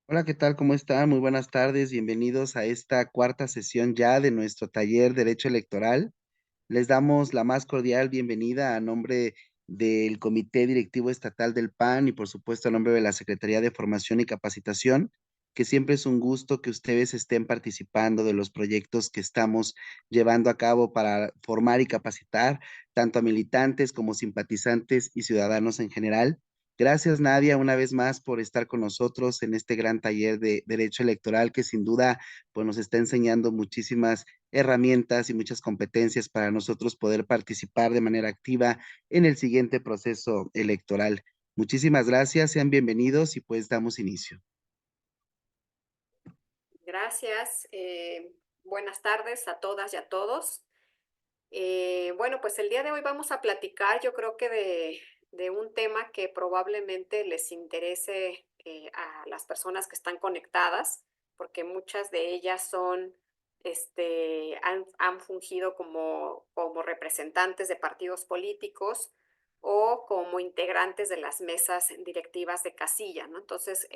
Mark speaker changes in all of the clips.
Speaker 1: Hola, ¿qué tal? ¿Cómo están? Muy buenas tardes. Bienvenidos a esta cuarta sesión ya de nuestro taller Derecho Electoral. Les damos la más cordial bienvenida a nombre del Comité Directivo Estatal del PAN y, por supuesto, a nombre de la Secretaría de Formación y Capacitación, que siempre es un gusto que ustedes estén participando de los proyectos que estamos llevando a cabo para formar y capacitar tanto a militantes como simpatizantes y ciudadanos en general. Gracias, Nadia, una vez más por estar con nosotros en este gran taller de Derecho Electoral que sin duda pues, nos está enseñando muchísimas herramientas y muchas competencias para nosotros poder participar de manera activa en el siguiente proceso electoral. Muchísimas gracias, sean bienvenidos y pues damos inicio.
Speaker 2: Gracias. Buenas tardes a todas y a todos. Bueno, pues el día de hoy vamos a platicar, yo creo que de un tema que probablemente les interese a las personas que están conectadas, porque muchas de ellas han fungido como representantes de partidos políticos o como integrantes de las mesas directivas de casilla, ¿no? Entonces,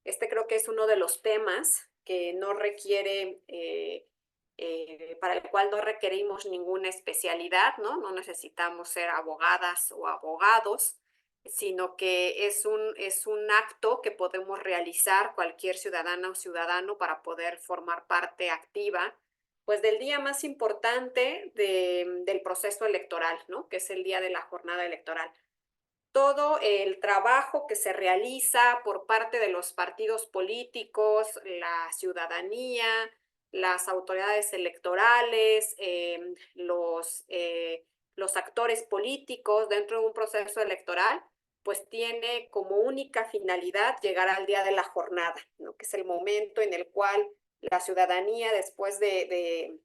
Speaker 2: este creo que es uno de los temas que no requiere para el cual no requerimos ninguna especialidad, ¿no? No necesitamos ser abogadas o abogados, sino que es un acto que podemos realizar cualquier ciudadana o ciudadano para poder formar parte activa, pues del día más importante del proceso electoral, ¿no? Que es el día de la jornada electoral. Todo el trabajo que se realiza por parte de los partidos políticos, la ciudadanía, las autoridades electorales, los actores políticos dentro de un proceso electoral, pues tiene como única finalidad llegar al día de la jornada, ¿no? Que es el momento en el cual la ciudadanía, después de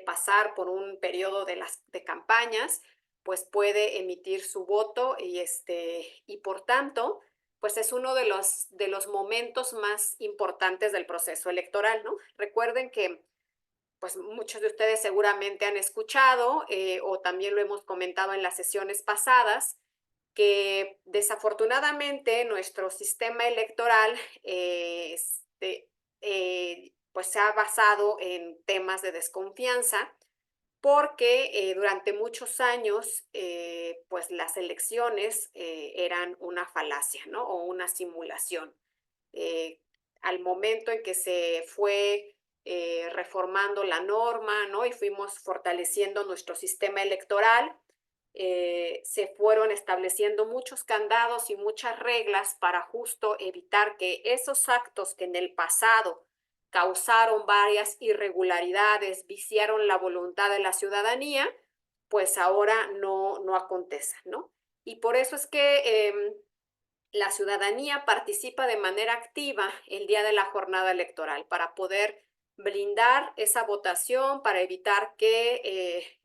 Speaker 2: pasar por un periodo de campañas, pues puede emitir su voto y por tanto, pues es uno de los momentos más importantes del proceso electoral, ¿no? Recuerden que pues muchos de ustedes seguramente han escuchado o también lo hemos comentado en las sesiones pasadas, que desafortunadamente nuestro sistema electoral pues se ha basado en temas de desconfianza porque durante muchos años pues las elecciones eran una falacia, ¿no? O una simulación. Eh, Al momento en que se fue reformando la norma, ¿no? Y fuimos fortaleciendo nuestro sistema electoral, se fueron estableciendo muchos candados y muchas reglas para justo evitar que esos actos que en el pasado causaron varias irregularidades, viciaron la voluntad de la ciudadanía, pues ahora no acontezcan, ¿no? Y por eso es que la ciudadanía participa de manera activa el día de la jornada electoral para poder blindar esa votación, para evitar que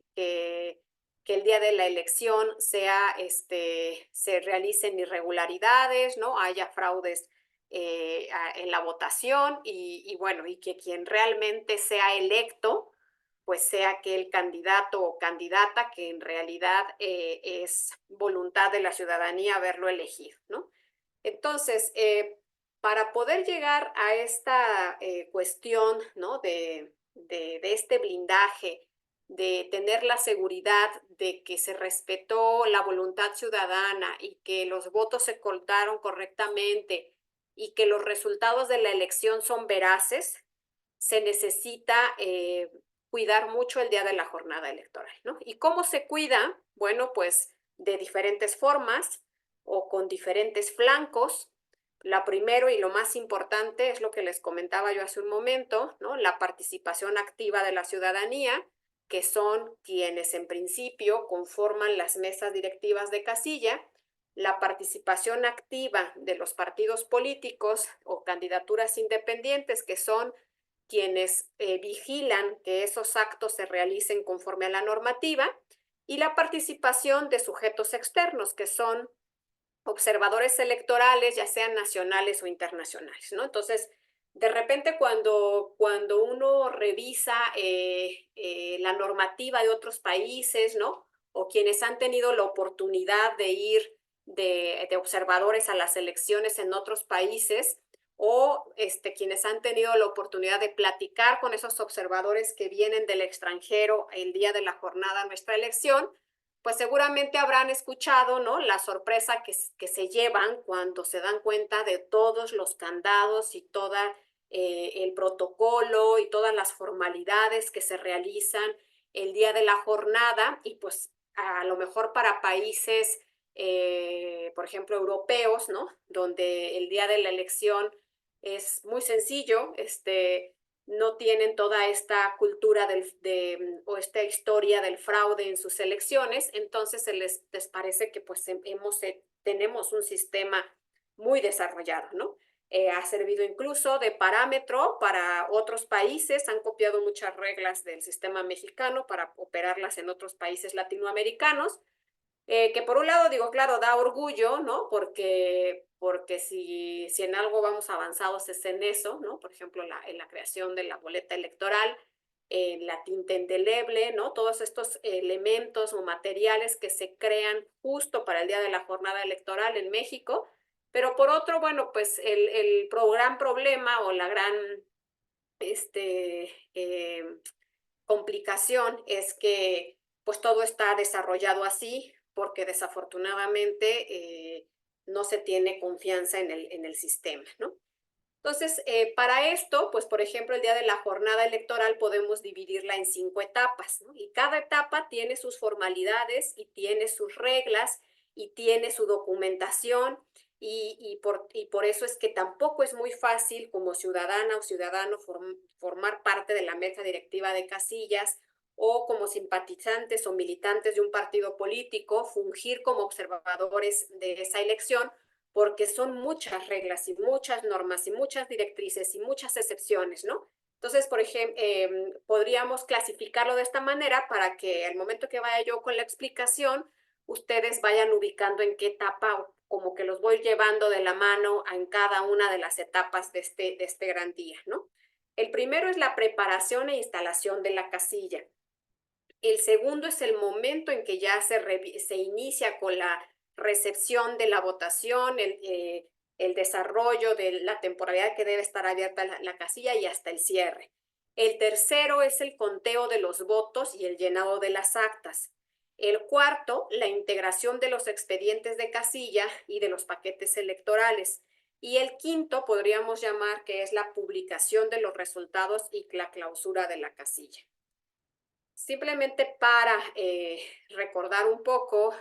Speaker 2: el día de la elección se realicen irregularidades, ¿no? Haya fraudes en la votación bueno, y que quien realmente sea electo, pues sea aquel candidato o candidata que en realidad es voluntad de la ciudadanía haberlo elegido, ¿no? Entonces, para poder llegar a esta cuestión, ¿no? De este blindaje, de tener la seguridad de que se respetó la voluntad ciudadana y que los votos se contaron correctamente y que los resultados de la elección son veraces, se necesita cuidar mucho el día de la jornada electoral, ¿no? ¿Y cómo se cuida? Bueno, pues de diferentes formas o con diferentes flancos. La primero y lo más importante es lo que les comentaba yo hace un momento, ¿no? La participación activa de la ciudadanía, que son quienes en principio conforman las mesas directivas de casilla, la participación activa de los partidos políticos o candidaturas independientes, que son quienes vigilan que esos actos se realicen conforme a la normativa, y la participación de sujetos externos, que son observadores electorales, ya sean nacionales o internacionales, ¿no? Entonces, de repente cuando uno revisa la normativa de otros países, ¿no? O quienes han tenido la oportunidad de ir de observadores a las elecciones en otros países o quienes han tenido la oportunidad de platicar con esos observadores que vienen del extranjero el día de la jornada de nuestra elección, pues seguramente habrán escuchado, ¿no?, la sorpresa que se llevan cuando se dan cuenta de todos los candados y todo el protocolo y todas las formalidades que se realizan el día de la jornada y pues a lo mejor para países, por ejemplo, europeos, ¿no?, donde el día de la elección es muy sencillo, no tienen toda esta cultura o esta historia del fraude en sus elecciones, entonces les parece que pues tenemos un sistema muy desarrollado, ¿no? Ha servido incluso de parámetro para otros países, han copiado muchas reglas del sistema mexicano para operarlas en otros países latinoamericanos, que por un lado digo, claro, da orgullo, ¿no? Porque si en algo vamos avanzados es en eso, ¿no? Por ejemplo, en la creación de la boleta electoral, en la tinta indeleble, ¿no? Todos estos elementos o materiales que se crean justo para el día de la jornada electoral en México. Pero por otro, bueno, pues gran problema o la gran este, complicación es que pues todo está desarrollado así porque desafortunadamente no se tiene confianza en el sistema, ¿no? Entonces, para esto, pues por ejemplo, el día de la jornada electoral podemos dividirla en 5 etapas, ¿no? Y cada etapa tiene sus formalidades y tiene sus reglas y tiene su documentación y por eso es que tampoco es muy fácil como ciudadana o ciudadano formar parte de la mesa directiva de casillas o como simpatizantes o militantes de un partido político, fungir como observadores de esa elección, porque son muchas reglas y muchas normas y muchas directrices y muchas excepciones, ¿no? Entonces, por ejemplo, podríamos clasificarlo de esta manera para que al momento que vaya yo con la explicación, ustedes vayan ubicando en qué etapa, como que los voy llevando de la mano en cada una de las etapas de este gran día, ¿no? El primero es la preparación e instalación de la casilla. El segundo es el momento en que ya se inicia con la recepción de la votación, el desarrollo de la temporalidad que debe estar abierta la casilla y hasta el cierre. El tercero es el conteo de los votos y el llenado de las actas. El cuarto, la integración de los expedientes de casilla y de los paquetes electorales. Y el quinto podríamos llamar que es la publicación de los resultados y la clausura de la casilla. Simplemente para recordar un poco,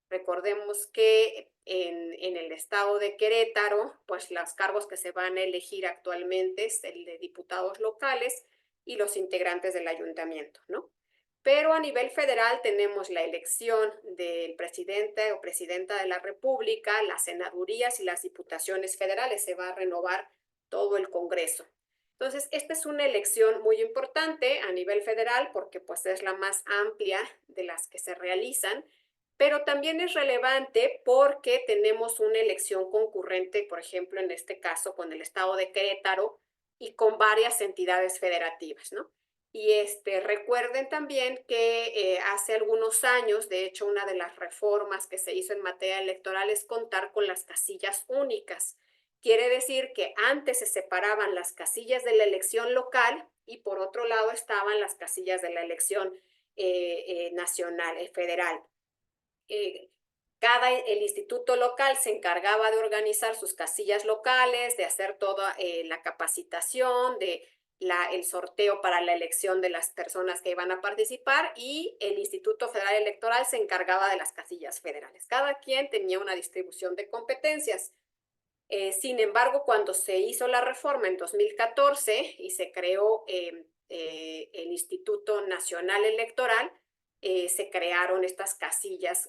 Speaker 2: recordemos que en el estado de Querétaro, pues los cargos que se van a elegir actualmente es el de diputados locales y los integrantes del ayuntamiento, ¿no? Pero a nivel federal tenemos la elección del presidente o presidenta de la República, las senadurías y las diputaciones federales. Se va a renovar todo el Congreso. Entonces, esta es una elección muy importante a nivel federal porque pues es la más amplia de las que se realizan, pero también es relevante porque tenemos una elección concurrente, por ejemplo, en este caso con el estado de Querétaro y con varias entidades federativas, ¿no? Y recuerden también que hace algunos años, de hecho, una de las reformas que se hizo en materia electoral es contar con las casillas únicas. Quiere decir que antes se separaban las casillas de la elección local y por otro lado estaban las casillas de la elección nacional, federal. Eh, el instituto local se encargaba de organizar sus casillas locales, de hacer toda la capacitación, el sorteo para la elección de las personas que iban a participar y el Instituto Federal Electoral se encargaba de las casillas federales. Cada quien tenía una distribución de competencias. Sin embargo, cuando se hizo la reforma en 2014 y se creó el Instituto Nacional Electoral, se crearon estas casillas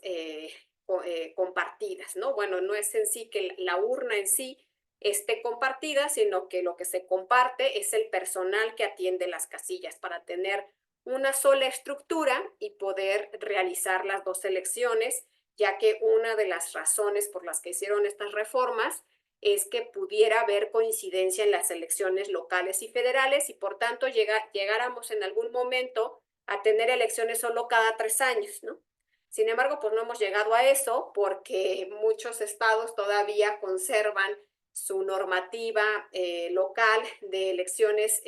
Speaker 2: compartidas, ¿no? Bueno, no es en sí que la urna en sí esté compartida, sino que lo que se comparte es el personal que atiende las casillas para tener una sola estructura y poder realizar las dos elecciones, ya que una de las razones por las que hicieron estas reformas es que pudiera haber coincidencia en las elecciones locales y federales y por tanto llegáramos en algún momento a tener elecciones solo cada 3 años, ¿no? Sin embargo, pues no hemos llegado a eso porque muchos estados todavía conservan su normativa local de elecciones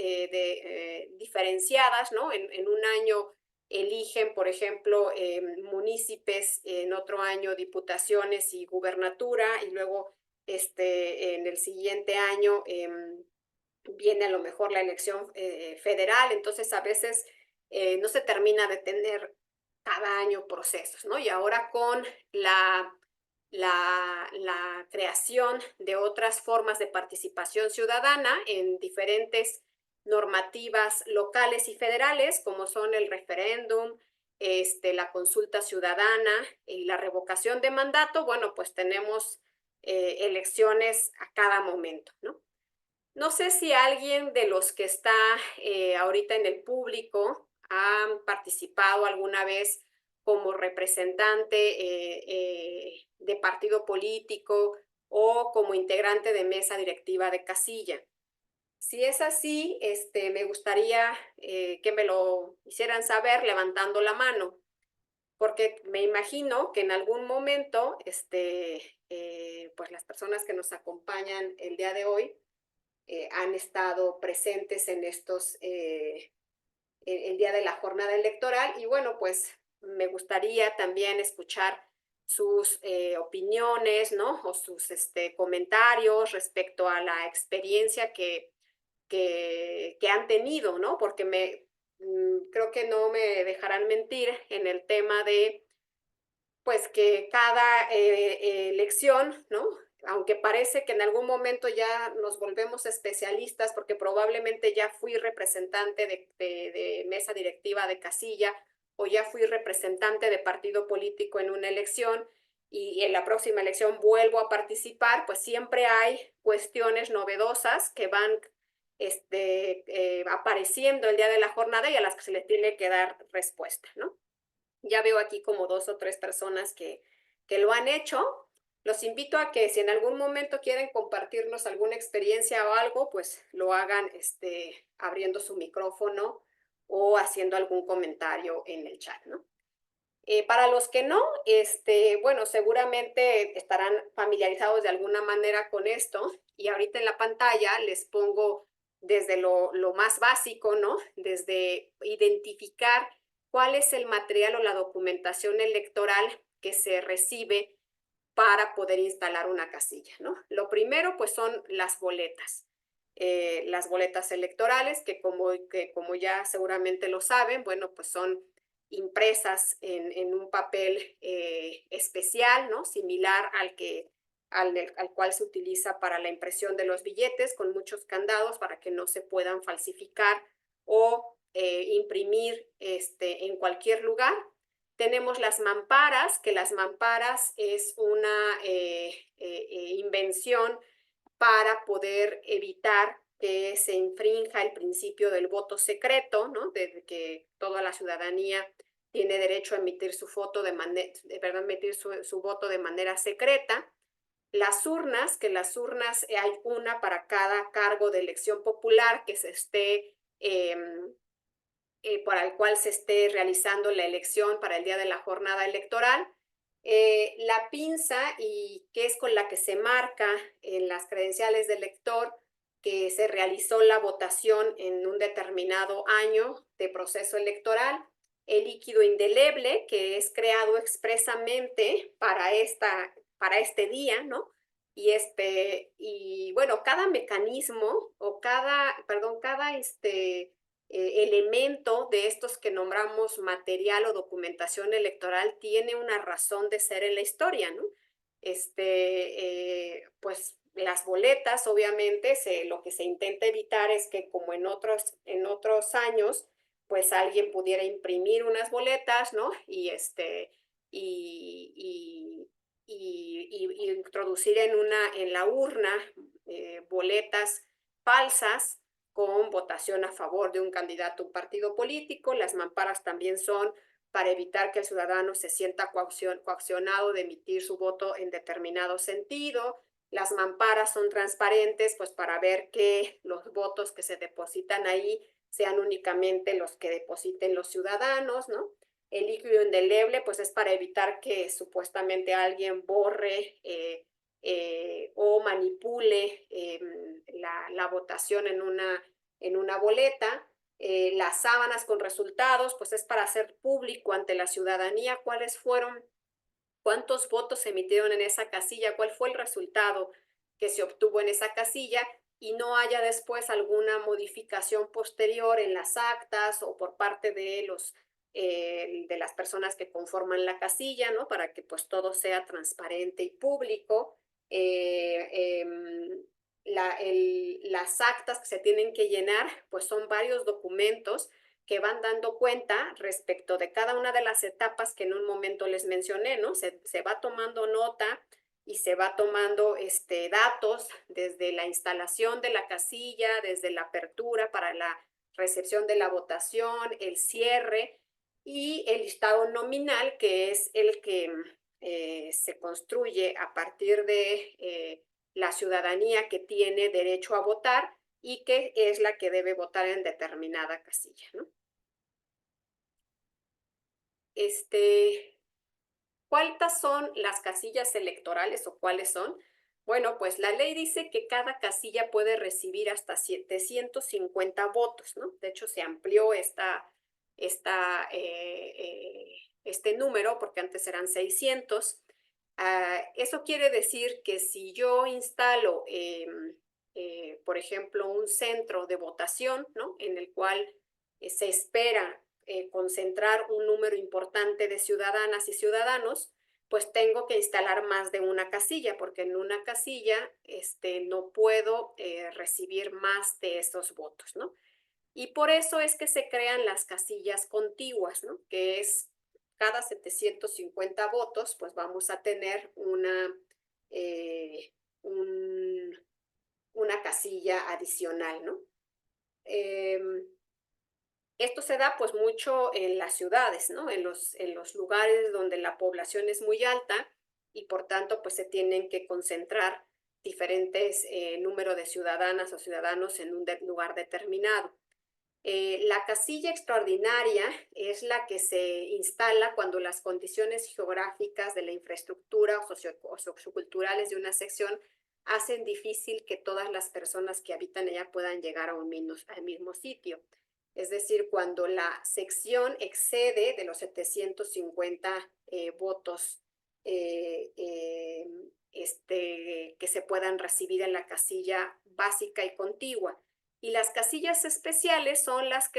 Speaker 2: diferenciadas, ¿no? En un año eligen, por ejemplo, municipios, en otro año diputaciones y gubernatura, y luego en el siguiente año viene a lo mejor la elección federal, entonces a veces no se termina de tener cada año procesos, ¿no? Y ahora con la creación de otras formas de participación ciudadana en diferentes normativas locales y federales, como son el referéndum, la consulta ciudadana y la revocación de mandato, bueno, pues tenemos elecciones a cada momento, ¿no? No sé si alguien de los que está ahorita en el público ha participado alguna vez como representante de partido político o como integrante de mesa directiva de casilla. Si es así, me gustaría que me lo hicieran saber levantando la mano, porque me imagino que en algún momento, pues las personas que nos acompañan el día de hoy, han estado presentes en el día de la jornada electoral. Y bueno, pues me gustaría también escuchar sus opiniones, ¿no? O sus comentarios respecto a la experiencia que han tenido, ¿no? Porque creo que no me dejarán mentir en el tema de pues que cada elección, ¿no? Aunque parece que en algún momento ya nos volvemos especialistas, porque probablemente ya fui representante de mesa directiva de casilla o ya fui representante de partido político en una elección y en la próxima elección vuelvo a participar, pues siempre hay cuestiones novedosas que van apareciendo el día de la jornada y a las que se le tiene que dar respuesta, ¿no? Ya veo aquí como 2 o 3 personas que lo han hecho. Los invito a que si en algún momento quieren compartirnos alguna experiencia o algo, pues lo hagan abriendo su micrófono o haciendo algún comentario en el chat, ¿no? Para los que no, bueno, seguramente estarán familiarizados de alguna manera con esto y ahorita en la pantalla les pongo desde lo más básico, ¿no? Desde identificar cuál es el material o la documentación electoral que se recibe para poder instalar una casilla, ¿no? Lo primero, pues, son las boletas electorales, que como ya seguramente lo saben, bueno, pues son impresas en un papel especial, ¿no? Similar al cual se utiliza para la impresión de los billetes, con muchos candados para que no se puedan falsificar o imprimir en cualquier lugar. Tenemos las mamparas, que las mamparas es una invención para poder evitar que se infrinja el principio del voto secreto, ¿no? De que toda la ciudadanía tiene derecho a emitir su emitir su voto de manera secreta. Las urnas, que las urnas hay una para cada cargo de elección popular que se esté para el cual se esté realizando la elección para el día de la jornada electoral. La pinza, y que es con la que se marca en las credenciales del elector que se realizó la votación en un determinado año de proceso electoral. El líquido indeleble, que es creado expresamente para este día, ¿no? Y bueno, cada mecanismo o cada elemento de estos que nombramos material o documentación electoral tiene una razón de ser en la historia, ¿no? Pues las boletas, obviamente, lo que se intenta evitar es que como en otros años, pues alguien pudiera imprimir unas boletas, ¿no? Y introducir en la urna boletas falsas con votación a favor de un candidato, un partido político. Las mamparas también son para evitar que el ciudadano se sienta coaccionado de emitir su voto en determinado sentido. Las mamparas son transparentes, pues para ver que los votos que se depositan ahí sean únicamente los que depositen los ciudadanos, ¿no? el líquido indeleble, pues es para evitar que supuestamente alguien borre o manipule la votación en una boleta. Las sábanas con resultados, pues es para hacer público ante la ciudadanía cuáles fueron, cuántos votos se emitieron en esa casilla, cuál fue el resultado que se obtuvo en esa casilla y no haya después alguna modificación posterior en las actas o por parte de de las personas que conforman la casilla, ¿no? Para que pues todo sea transparente y público. Las actas que se tienen que llenar, pues son varios documentos que van dando cuenta respecto de cada una de las etapas que en un momento les mencioné, ¿no? Se va tomando nota y se va tomando datos desde la instalación de la casilla, desde la apertura para la recepción de la votación, el cierre y el listado nominal, que es el que se construye a partir de la ciudadanía que tiene derecho a votar y que es la que debe votar en determinada casilla, ¿no? ¿Cuántas son las casillas electorales o cuáles son? Bueno, pues la ley dice que cada casilla puede recibir hasta 750 votos, ¿no? De hecho, se amplió este número porque antes eran 600. Eso quiere decir que si yo instalo, por ejemplo, un centro de votación, ¿no? En el cual se espera concentrar un número importante de ciudadanas y ciudadanos, pues tengo que instalar más de una casilla, porque en una casilla no puedo recibir más de esos votos, ¿no? Y por eso es que se crean las casillas contiguas, ¿no? Que es cada 750 votos, pues vamos a tener eh, un, una casilla adicional, ¿no? Eh, Esto se da pues mucho en las ciudades, ¿no? En los lugares donde la población es muy alta y por tanto pues se tienen que concentrar diferentes número de ciudadanas o ciudadanos en un lugar determinado. La casilla extraordinaria es la que se instala cuando las condiciones geográficas de la infraestructura o socioculturales de una sección hacen difícil que todas las personas que habitan ella puedan llegar a al mismo sitio. Es decir, cuando la sección excede de los 750 votos que se puedan recibir en la casilla básica y contigua. Y las casillas especiales son las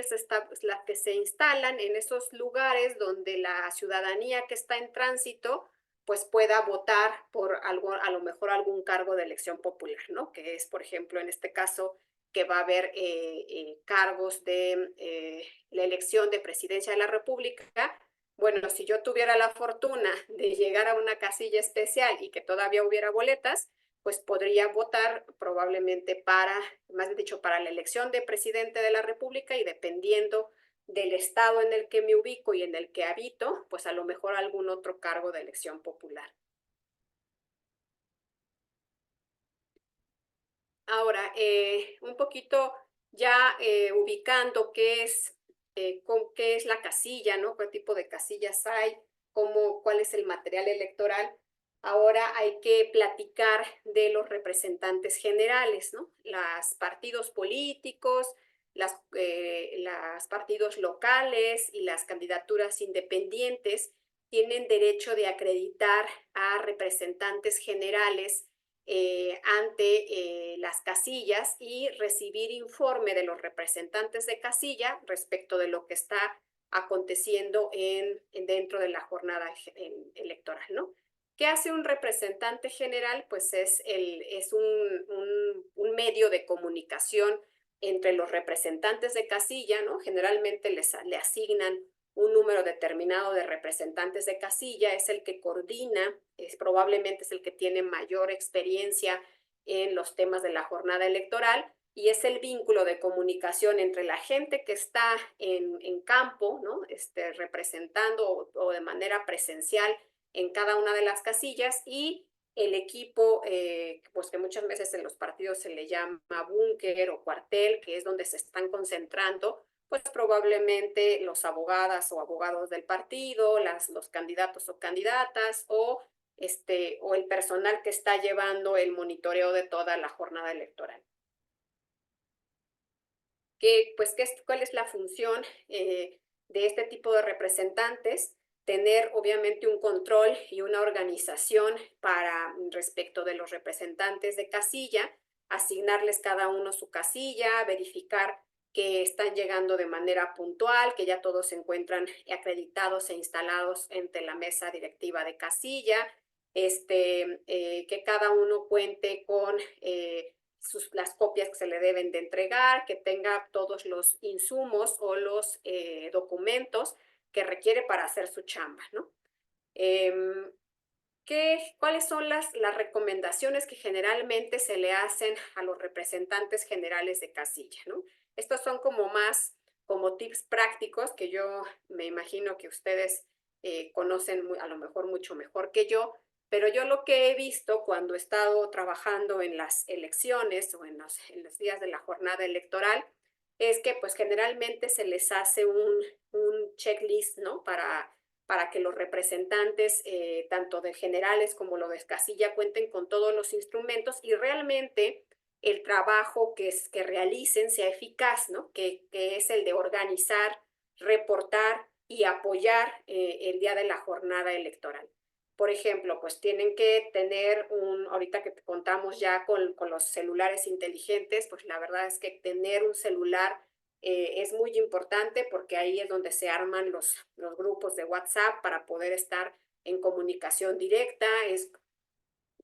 Speaker 2: las que se instalan en esos lugares donde la ciudadanía que está en tránsito pues pueda votar por algo, a lo mejor algún cargo de elección popular, ¿no? Que es, por ejemplo, en este caso, que va a haber cargos de la elección de presidencia de la República. Bueno, si yo tuviera la fortuna de llegar a una casilla especial y que todavía hubiera boletas, pues podría votar probablemente más bien dicho, para la elección de presidente de la República y dependiendo del estado en el que me ubico y en el que habito, pues a lo mejor algún otro cargo de elección popular. Ahora, un poquito ya ubicando qué es la casilla, ¿no? ¿Qué tipo de casillas hay? ¿Cuál es el material electoral? Ahora hay que platicar de los representantes generales, ¿no? Los partidos políticos, las partidos locales y las candidaturas independientes tienen derecho de acreditar a representantes generales ante las casillas y recibir informe de los representantes de casilla respecto de lo que está aconteciendo dentro de la jornada electoral, ¿no? ¿Qué hace un representante general? Pues es un medio de comunicación entre los representantes de casilla, ¿no? Generalmente le asignan un número determinado de representantes de casilla, es el que coordina, probablemente es el que tiene mayor experiencia en los temas de la jornada electoral y es el vínculo de comunicación entre la gente que está en campo, ¿no? Representando o de manera presencial en cada una de las casillas y el equipo, pues que muchas veces en los partidos se le llama búnker o cuartel, que es donde se están concentrando pues probablemente los abogadas o abogados del partido, los candidatos o candidatas o el personal que está llevando el monitoreo de toda la jornada electoral. ¿Cuál es la función de este tipo de representantes? Tener obviamente un control y una organización para respecto de los representantes de casilla, asignarles cada uno su casilla, verificar que están llegando de manera puntual, que ya todos se encuentran acreditados e instalados entre la mesa directiva de casilla, que cada uno cuente con las copias que se le deben de entregar, que tenga todos los insumos o los documentos que requiere para hacer su chamba, ¿no? Em, ¿Cuáles son las recomendaciones que generalmente se le hacen a los representantes generales de casilla, ¿no? Estos son como más como tips prácticos que yo me imagino que ustedes conocen a lo mejor mucho mejor que yo, pero yo lo que he visto cuando he estado trabajando en las elecciones o en los días de la jornada electoral es que pues generalmente se les hace un checklist, ¿no? Para que los representantes, tanto de generales como lo de casilla, cuenten con todos los instrumentos y realmente el trabajo que realicen sea eficaz, ¿no? Que es el de organizar, reportar y apoyar el día de la jornada electoral. Por ejemplo, pues tienen que tener ahorita que contamos ya con los celulares inteligentes, pues la verdad es que tener un celular es muy importante porque ahí es donde se arman los grupos de WhatsApp para poder estar en comunicación directa,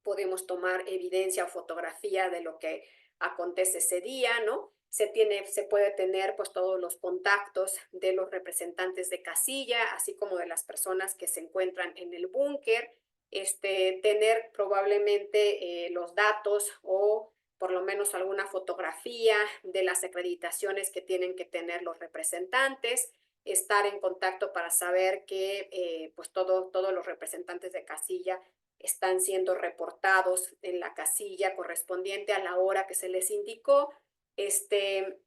Speaker 2: podemos tomar evidencia o fotografía de lo que acontece ese día, ¿no? Se puede tener pues todos los contactos de los representantes de casilla, así como de las personas que se encuentran en el búnker, tener probablemente los datos o por lo menos alguna fotografía de las acreditaciones que tienen que tener los representantes, estar en contacto para saber que pues todos los representantes de casilla están siendo reportados en la casilla correspondiente a la hora que se les indicó,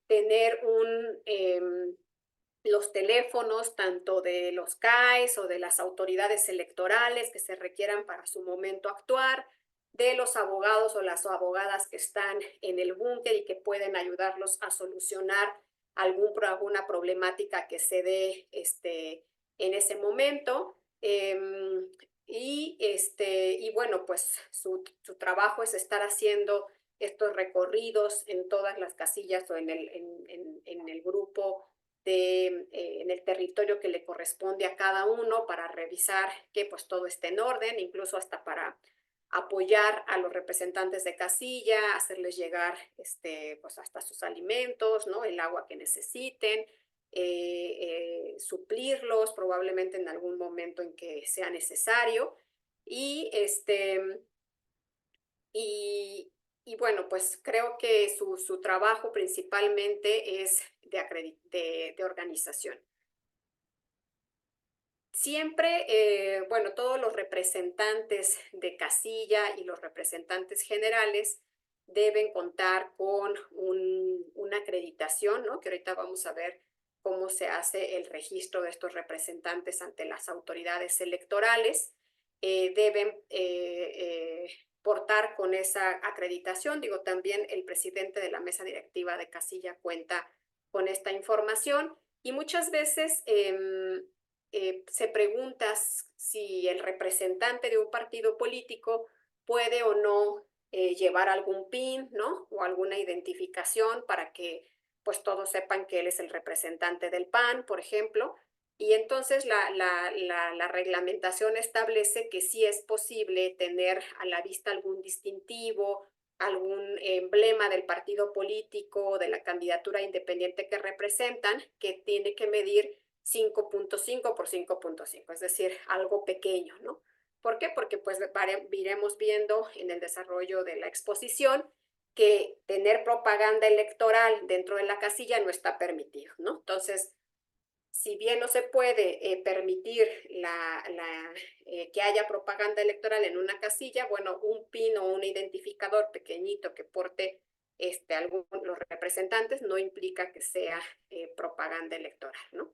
Speaker 2: tener los teléfonos tanto de los CAES o de las autoridades electorales que se requieran para su momento actuar, de los abogados o las abogadas que están en el búnker y que pueden ayudarlos a solucionar alguna problemática que se dé en ese momento. Y bueno, pues su trabajo es estar haciendo estos recorridos en todas las casillas o en el grupo en el territorio que le corresponde a cada uno para revisar que pues todo esté en orden, incluso hasta para apoyar a los representantes de casilla, hacerles llegar pues hasta sus alimentos, ¿no? El agua que necesiten, suplirlos probablemente en algún momento en que sea necesario. Y, y, y bueno, pues creo que su trabajo principalmente es de organización. Siempre, bueno, todos los representantes de casilla y los representantes generales deben contar con una acreditación, ¿no? Que ahorita vamos a ver cómo se hace el registro de estos representantes ante las autoridades electorales. Deben portar con esa acreditación. Digo, también el presidente de la mesa directiva de casilla cuenta con esta información y muchas veces se pregunta si el representante de un partido político puede o no llevar algún PIN, ¿no? O alguna identificación para que pues todos sepan que él es el representante del PAN, por ejemplo. Y entonces la reglamentación establece que sí es posible tener a la vista algún distintivo, algún emblema del partido político, de la candidatura independiente que representan, que tiene que medir 5.5 por 5.5, es decir, algo pequeño, ¿no? ¿Por qué? Porque pues iremos viendo en el desarrollo de la exposición que tener propaganda electoral dentro de la casilla no está permitido, ¿no? Entonces, si bien no se puede permitir que haya propaganda electoral en una casilla, bueno, un PIN o un identificador pequeñito que porte los representantes, no implica que sea propaganda electoral, ¿no?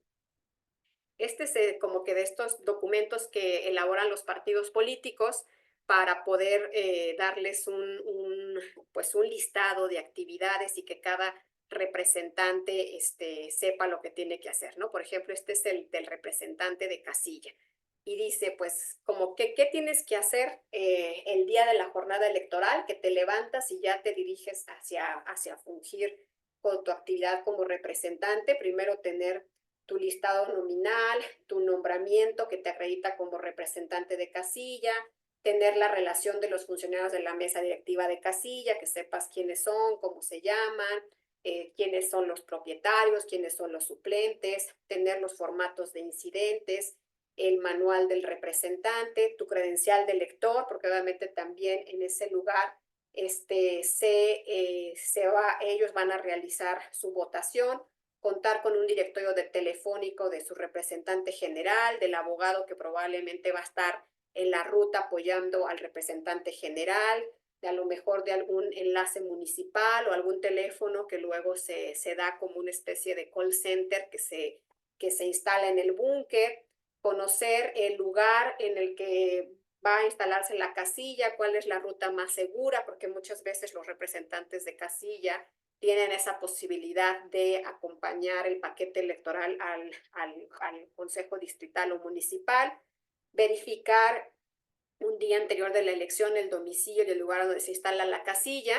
Speaker 2: Este es como que de estos documentos que elaboran los partidos políticos para poder darles pues un listado de actividades y que cada representante sepa lo que tiene que hacer, ¿no? Por ejemplo, este es el del representante de casilla y dice, pues, como que, ¿qué tienes que hacer el día de la jornada electoral? Que te levantas y ya te diriges hacia fungir con tu actividad como representante. Primero tener tu listado nominal, tu nombramiento que te acredita como representante de casilla, tener la relación de los funcionarios de la mesa directiva de casilla, que sepas quiénes son, cómo se llaman, quiénes son los propietarios, quiénes son los suplentes, tener los formatos de incidentes, el manual del representante, tu credencial de elector, porque obviamente también en ese lugar ellos van a realizar su votación, contar con un directorio de telefónico de su representante general, del abogado que probablemente va a estar en la ruta apoyando al representante general, de a lo mejor de algún enlace municipal o algún teléfono que luego se da como una especie de call center que se instala en el búnker, conocer el lugar en el que va a instalarse la casilla, cuál es la ruta más segura, porque muchas veces los representantes de casilla tienen esa posibilidad de acompañar el paquete electoral al Consejo Distrital o Municipal, verificar un día anterior de la elección el domicilio y el lugar donde se instala la casilla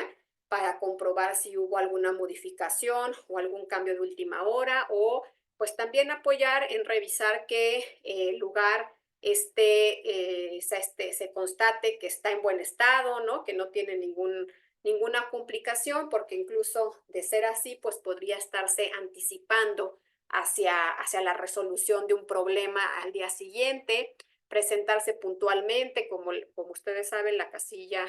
Speaker 2: para comprobar si hubo alguna modificación o algún cambio de última hora, o pues también apoyar en revisar que el lugar se constate que está en buen estado, ¿no? Que no tiene ninguna complicación, porque incluso de ser así, pues podría estarse anticipando hacia la resolución de un problema al día siguiente, presentarse puntualmente, como ustedes saben, la casilla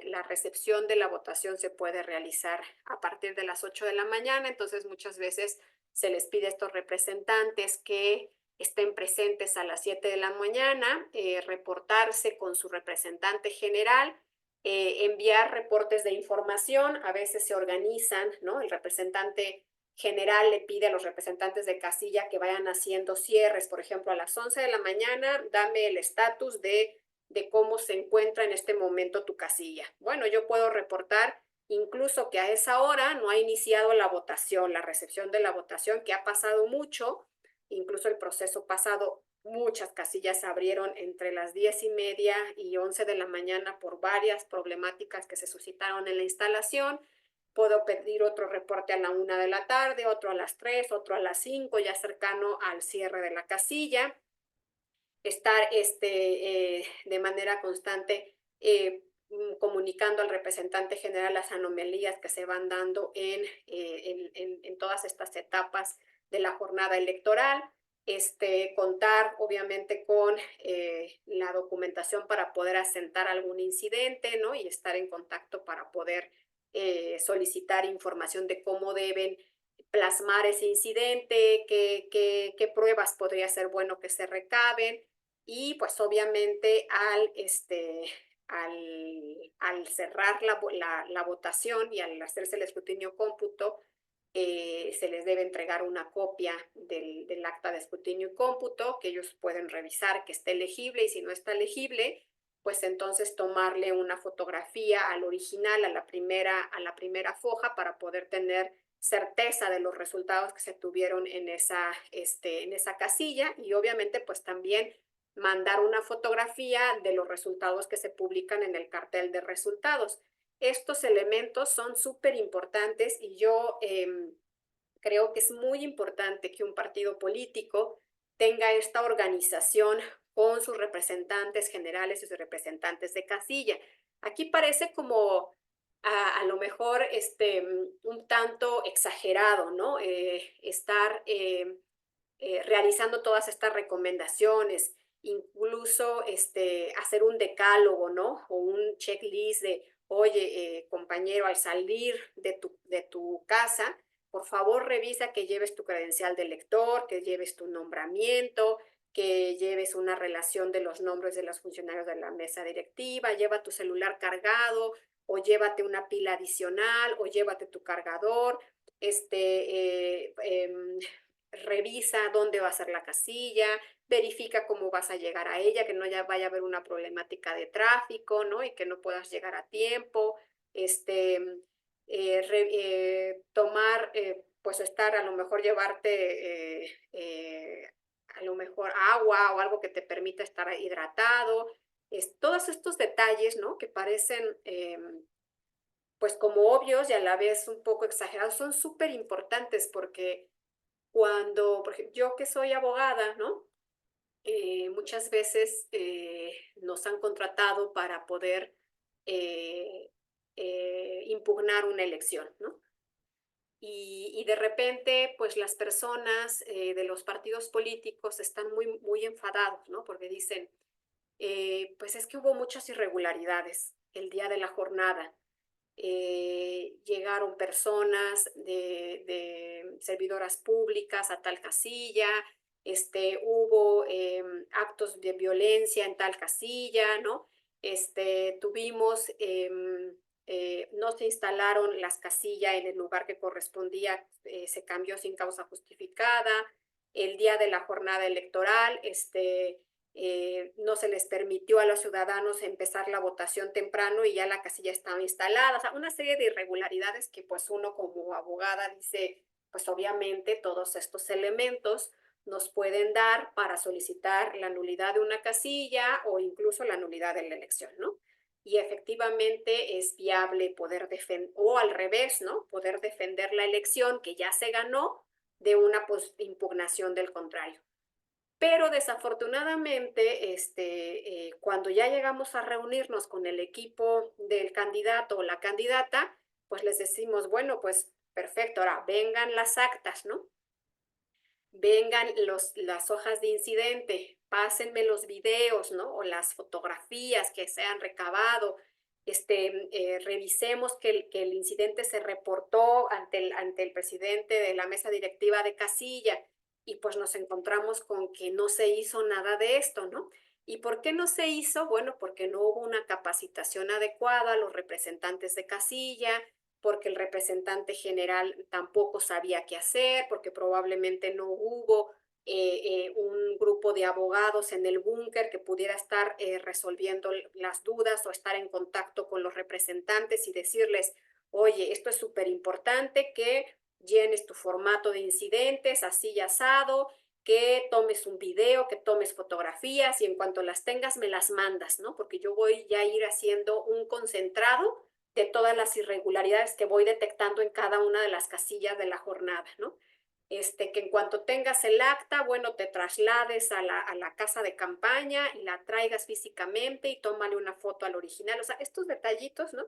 Speaker 2: la recepción de la votación se puede realizar a partir de las 8 de la mañana, entonces muchas veces se les pide a estos representantes que estén presentes a las 7 de la mañana, reportarse con su representante general, enviar reportes de información, a veces se organizan, ¿no? El representante general le pide a los representantes de casilla que vayan haciendo cierres, por ejemplo, a las 11 de la mañana, dame el estatus de cómo se encuentra en este momento tu casilla. Bueno, yo puedo reportar incluso que a esa hora no ha iniciado la votación, la recepción de la votación, que ha pasado mucho, incluso el proceso pasado, muchas casillas se abrieron entre las 10:30 y 11 de la mañana por varias problemáticas que se suscitaron en la instalación. Puedo pedir otro reporte a la 1 de la tarde, otro a las 3, otro a las 5, ya cercano al cierre de la casilla. Estar de manera constante comunicando al representante general las anomalías que se van dando en todas estas etapas de la jornada electoral. Contar obviamente con la documentación para poder asentar algún incidente, ¿no? Y estar en contacto para poder solicitar información de cómo deben plasmar ese incidente, qué pruebas podría ser bueno que se recaben, y pues obviamente al cerrar la votación y al hacerse el escrutinio cómputo, se les debe entregar una copia del acta de escrutinio y cómputo que ellos pueden revisar que esté legible, y si no está legible, pues entonces tomarle una fotografía al original, a la primera foja, para poder tener certeza de los resultados que se tuvieron en esa casilla, y obviamente pues también mandar una fotografía de los resultados que se publican en el cartel de resultados. Estos elementos son súper importantes, y yo creo que es muy importante que un partido político tenga esta organización con sus representantes generales y sus representantes de casilla. Aquí parece como a lo mejor un tanto exagerado, ¿no? Estar realizando todas estas recomendaciones, incluso hacer un decálogo, ¿no? O un checklist de, oye, compañero, al salir de tu casa, por favor revisa que lleves tu credencial de lector, que lleves tu nombramiento, que lleves una relación de los nombres de los funcionarios de la mesa directiva, lleva tu celular cargado, o llévate una pila adicional, o llévate tu cargador, revisa dónde va a ser la casilla, verifica cómo vas a llegar a ella, que no ya vaya a haber una problemática de tráfico, ¿no? Y que no puedas llegar a tiempo, este, tomar, pues estar, a lo mejor llevarte, a lo mejor agua o algo que te permita estar hidratado, todos estos detalles, ¿no? Que parecen, pues como obvios y a la vez un poco exagerados, son súper importantes porque cuando, por ejemplo, yo que soy abogada, ¿no? Muchas veces nos han contratado para poder eh, impugnar una elección, ¿no? Y de repente, pues las personas de los partidos políticos están muy enfadados, ¿no? Porque dicen, pues es que hubo muchas irregularidades el día de la jornada. Llegaron personas de servidoras públicas a tal casilla, hubo actos de violencia en tal casilla, ¿no? Tuvimos, no se instalaron las casillas en el lugar que correspondía, se cambió sin causa justificada. El día de la jornada electoral, no se les permitió a los ciudadanos empezar la votación temprano y ya la casilla estaba instalada. O sea, una serie de irregularidades que pues uno como abogada dice, pues obviamente todos estos elementos nos pueden dar para solicitar la nulidad de una casilla o incluso la nulidad de la elección, ¿no? Y efectivamente es viable poder defender, o al revés, ¿no? Poder defender la elección que ya se ganó de una pues, impugnación del contrario. Pero desafortunadamente, cuando ya llegamos a reunirnos con el equipo del candidato o la candidata, pues les decimos, bueno, pues perfecto, ahora vengan las actas, ¿no? Vengan las hojas de incidente, pásenme los videos, ¿no? O las fotografías que se han recabado, revisemos que el incidente se reportó ante el presidente de la mesa directiva de casilla y pues nos encontramos con que no se hizo nada de esto, ¿no? ¿Y por qué no se hizo? Bueno, porque no hubo una capacitación adecuada a los representantes de casilla, porque el representante general tampoco sabía qué hacer, porque probablemente no hubo un grupo de abogados en el búnker que pudiera estar resolviendo las dudas o estar en contacto con los representantes y decirles, oye, esto es súper importante que llenes tu formato de incidentes así y asado, que tomes un video, que tomes fotografías y en cuanto las tengas me las mandas, ¿no? Porque yo voy ya a ir haciendo un concentrado de todas las irregularidades que voy detectando en cada una de las casillas de la jornada, ¿no? Que en cuanto tengas el acta, bueno, te traslades a la casa de campaña y la traigas físicamente y tómale una foto al original. O sea, estos detallitos, ¿no?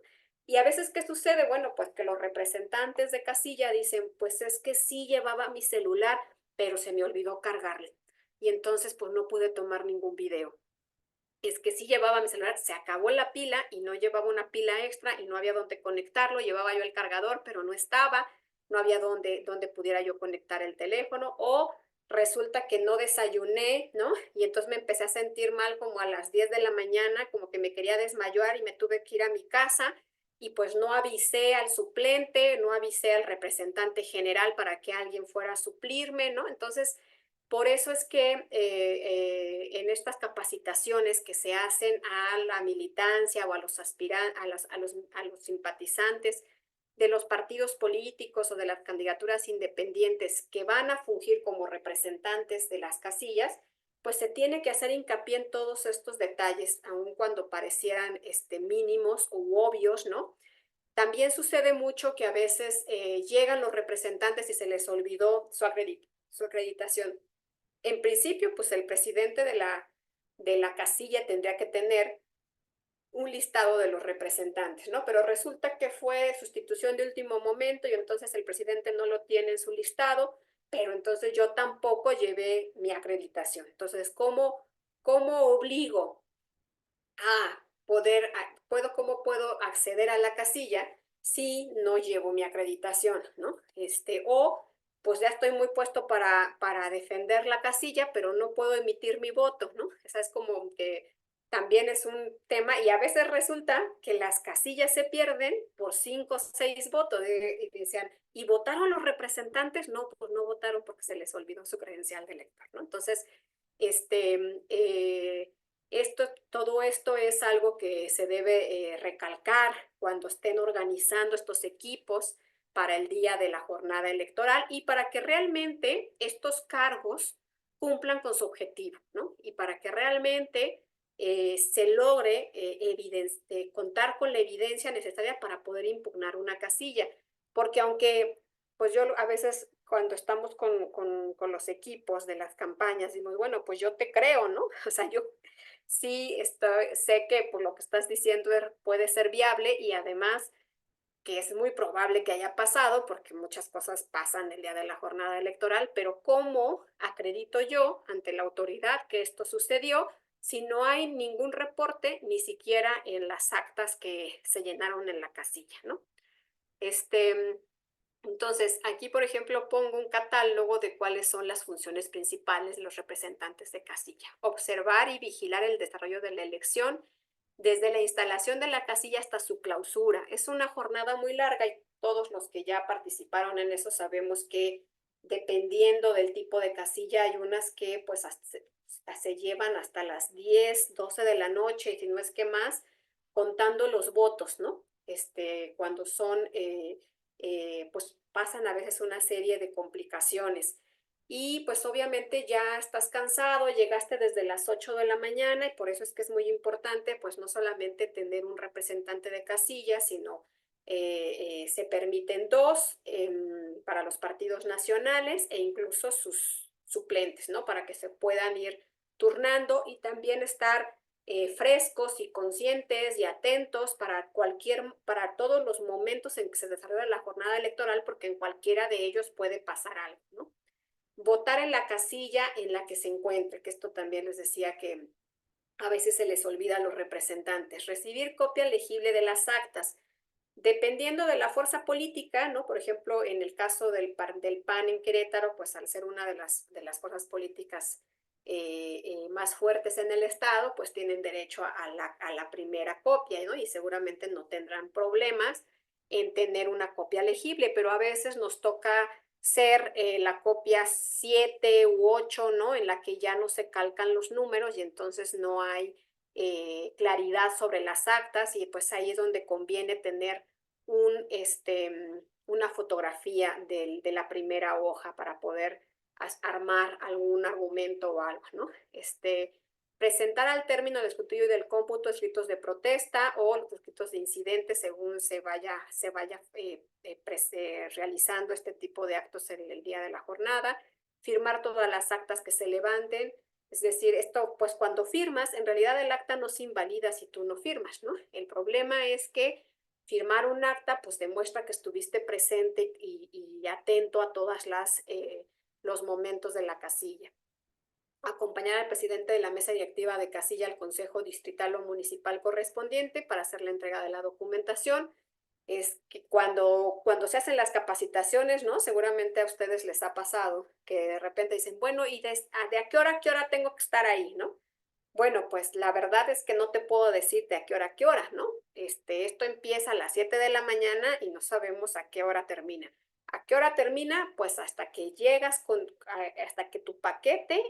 Speaker 2: Y a veces, ¿qué sucede? Bueno, pues que los representantes de casilla dicen, pues es que sí llevaba mi celular, pero se me olvidó cargarle. Y entonces, pues no pude tomar ningún video. Es que sí llevaba mi celular, se acabó la pila y no llevaba una pila extra y no había dónde conectarlo, llevaba yo el cargador, pero no estaba, no había dónde pudiera yo conectar el teléfono, o resulta que no desayuné, ¿no? Y entonces me empecé a sentir mal como a las 10 de la mañana, como que me quería desmayar y me tuve que ir a mi casa y pues no avisé al suplente, no avisé al representante general para que alguien fuera a suplirme, ¿no? Entonces, por eso es que en estas capacitaciones que se hacen a la militancia o a los a los simpatizantes de los partidos políticos o de las candidaturas independientes que van a fungir como representantes de las casillas, pues se tiene que hacer hincapié en todos estos detalles, aun cuando parecieran mínimos u obvios, ¿no? También sucede mucho que a veces llegan los representantes y se les olvidó su acreditación. En principio, pues el presidente de la casilla tendría que tener un listado de los representantes, ¿no? Pero resulta que fue sustitución de último momento y entonces el presidente no lo tiene en su listado, pero entonces yo tampoco llevé mi acreditación. Entonces, cómo obligo a cómo puedo acceder a la casilla si no llevo mi acreditación, ¿no? O pues ya estoy muy puesto para defender la casilla, pero no puedo emitir mi voto, ¿no? Esa es como que también es un tema y a veces resulta que las casillas se pierden por 5 o 6 votos, y decían: "¿Y votaron los representantes?". No, pues no votaron porque se les olvidó su credencial de elector, ¿no? Entonces, este, todo esto es algo que se debe, recalcar cuando estén organizando estos equipos para el día de la jornada electoral y para que realmente estos cargos cumplan con su objetivo, ¿no? Y para que realmente se logre contar con la evidencia necesaria para poder impugnar una casilla. Porque aunque, pues yo a veces cuando estamos con los equipos de las campañas, digo, bueno, pues yo te creo, ¿no? O sea, yo sí sé que por lo que estás diciendo puede ser viable y además que es muy probable que haya pasado, porque muchas cosas pasan el día de la jornada electoral, pero ¿cómo acredito yo ante la autoridad que esto sucedió si no hay ningún reporte, ni siquiera en las actas que se llenaron en la casilla, ¿no? Este, entonces, aquí, por ejemplo, pongo un catálogo de cuáles son las funciones principales de los representantes de casilla. Observar y vigilar el desarrollo de la elección desde la instalación de la casilla hasta su clausura. Es una jornada muy larga y todos los que ya participaron en eso sabemos que dependiendo del tipo de casilla hay unas que pues se llevan hasta las 10, 12 de la noche y si no es que más, contando los votos, ¿no? Cuando son pues pasan a veces una serie de complicaciones. Y pues obviamente ya estás cansado, llegaste desde las 8 de la mañana y por eso es que es muy importante pues no solamente tener un representante de casilla, sino se permiten dos para los partidos nacionales e incluso sus suplentes, ¿no? Para que se puedan ir turnando y también estar frescos y conscientes y atentos para todos los momentos en que se desarrolla la jornada electoral, porque en cualquiera de ellos puede pasar algo, ¿no? Votar en la casilla en la que se encuentre, que esto también les decía que a veces se les olvida a los representantes. Recibir copia legible de las actas. Dependiendo de la fuerza política, ¿no? Por ejemplo, en el caso del PAN en Querétaro, pues al ser una de las fuerzas políticas más fuertes en el estado, pues tienen derecho a la primera copia, ¿no? Y seguramente no tendrán problemas en tener una copia legible, pero a veces nos toca ser la copia 7 u 8, ¿no? En la que ya no se calcan los números y entonces no hay claridad sobre las actas y pues ahí es donde conviene tener una fotografía de la primera hoja para poder armar algún argumento o algo, ¿no? Presentar al término del escrutinio y del cómputo escritos de protesta o los escritos de incidente según se vaya realizando este tipo de actos en el día de la jornada, firmar todas las actas que se levanten, es decir, esto, pues cuando firmas, en realidad el acta no se invalida si tú no firmas, ¿no? El problema es que firmar un acta, pues demuestra que estuviste presente y atento a todas los momentos de la casilla. Acompañar al presidente de la mesa directiva de casilla al consejo distrital o municipal correspondiente para hacer la entrega de la documentación. Es que cuando se hacen las capacitaciones, ¿no? Seguramente a ustedes les ha pasado que de repente dicen, bueno, ¿y de a qué hora tengo que estar ahí, no? Bueno, pues la verdad es que no te puedo decir de a qué hora, ¿no? Esto empieza a las 7 de la mañana y no sabemos a qué hora termina. ¿A qué hora termina? Pues hasta que llegas hasta que tu paquete